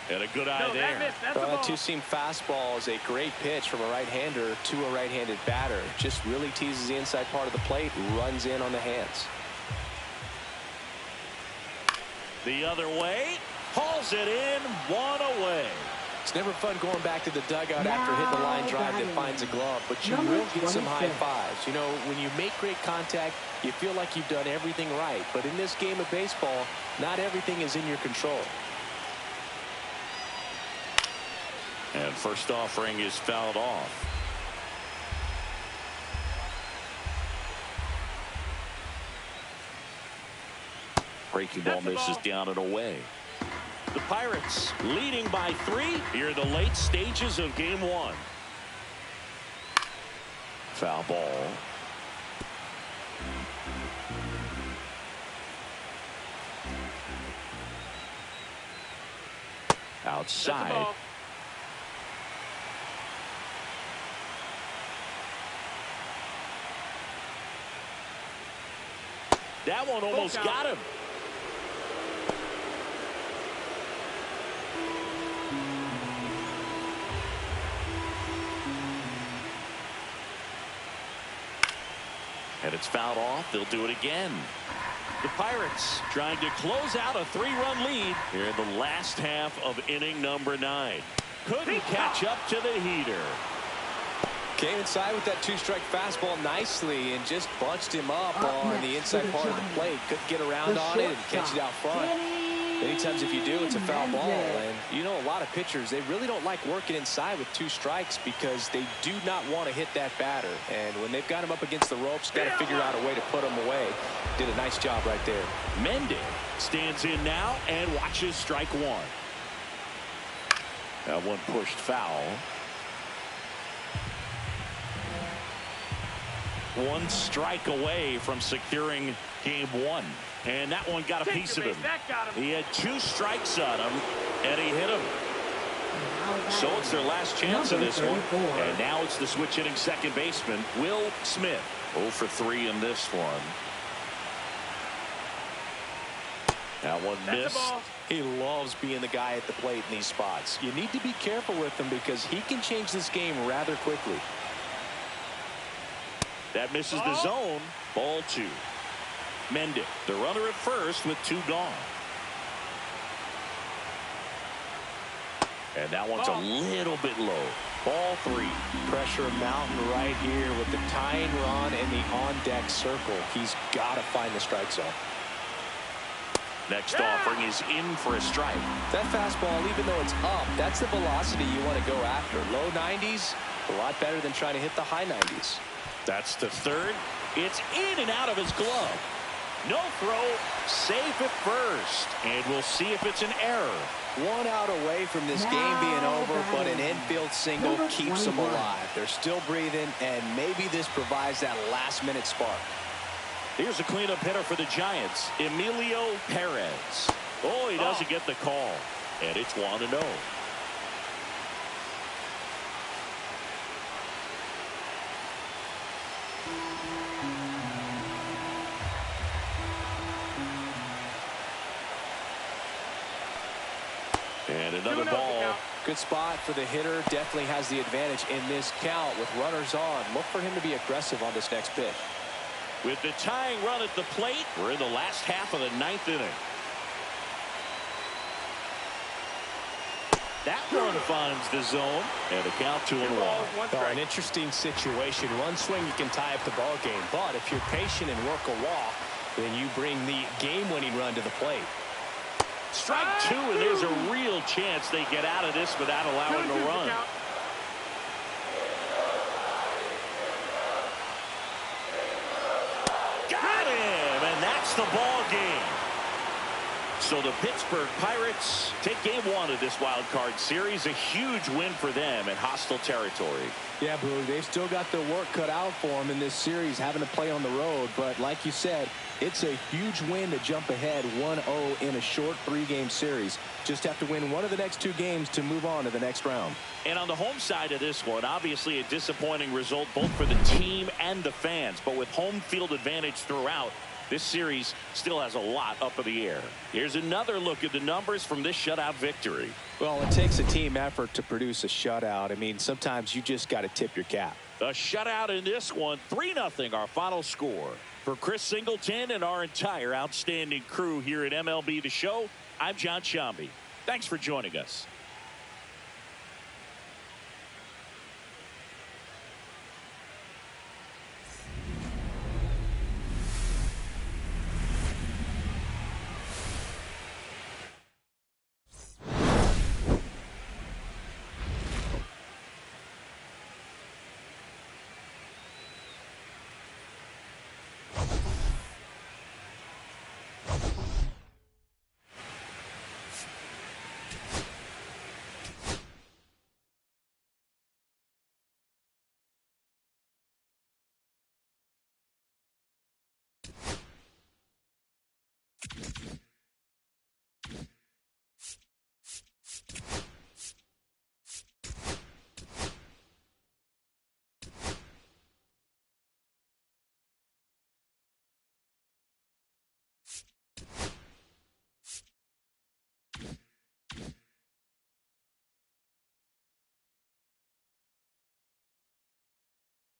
And a good eye No, that there. missed. That's a Well, ball. that two-seam fastball is a great pitch from a right-hander to a right-handed batter. Just really teases the inside part of the plate, runs in on the hands. The other way. Hauls it in. One away. It's never fun going back to the dugout after hitting a line drive that finds a glove, but you will get some high fives. You know, when you make great contact, you feel like you've done everything right. But in this game of baseball, not everything is in your control. And first offering is fouled off. Breaking ball That's the misses ball. down and away. The Pirates leading by 3 here in the late stages of game 1. Foul ball. That's a Outside. ball. That one almost count. got him. And it's fouled off. They'll do it again. The Pirates trying to close out a 3-run lead here in the last half of inning number 9. Couldn't catch up to the heater. Came inside with that two-strike fastball nicely and just bunched him up on the inside part of the plate. Couldn't get around on it and catch it out front. Many times if you do, it's a foul ball. And you know, a lot of pitchers, they really don't like working inside with 2 strikes because they do not want to hit that batter. And when they've got him up against the ropes, got to figure out a way to put him away. Did a nice job right there. Mendy stands in now and watches strike 1. That one pushed foul. 1 strike away from securing game 1. And that one got a piece of him. That got him. He had 2 strikes on him, and he hit him. So it's their last chance of this one. And now it's the switch hitting second baseman, Will Smith. 0 for 3 in this one. That one That's a missed. ball. He loves being the guy at the plate in these spots. You need to be careful with him because he can change this game rather quickly. That misses the zone. Ball 2. Mendy, the runner at first with 2 gone. And that one's a little bit low. Ball 3. Pressure mountain right here with the tying run and the on-deck circle. He's got to find the strike zone. Next offering is in for a strike. That fastball, even though it's up, that's the velocity you want to go after. Low 90s, a lot better than trying to hit the high 90s. That's the third. It's in and out of his glove. No throw, safe at first. And we'll see if it's an error. 1 out away from this game being over, but an infield single keeps them alive. They're still breathing, and maybe this provides that last-minute spark. Here's a cleanup hitter for the Giants, Emilio Perez. Oh, he doesn't get the call. And it's 1-0. And another ball. Good spot for the hitter. Definitely has the advantage in this count with runners on. Look for him to be aggressive on this next pitch. With the tying run at the plate, we're in the last half of the 9th inning. That one finds the zone, and a count 2-1. An interesting situation. One swing, you can tie up the ball game. But if you're patient and work a walk, then you bring the game-winning run to the plate. Strike 2, and there's a real chance they get out of this without allowing a run. Got him, and that's the ball game. So the Pittsburgh Pirates take game 1 of this wild card series. A huge win for them in hostile territory. Yeah, Boo, they've still got their work cut out for them in this series, having to play on the road. But like you said, it's a huge win to jump ahead 1-0 in a short 3-game series. Just have to win one of the next 2 games to move on to the next round. And on the home side of this one, obviously a disappointing result both for the team and the fans. But with home field advantage throughout, this series still has a lot up in the air. Here's another look at the numbers from this shutout victory. Well, it takes a team effort to produce a shutout. I mean, sometimes you just got to tip your cap. The shutout in this one, 3-0 our final score. For Chris Singleton and our entire outstanding crew here at MLB The Show, I'm John Shambi. Thanks for joining us.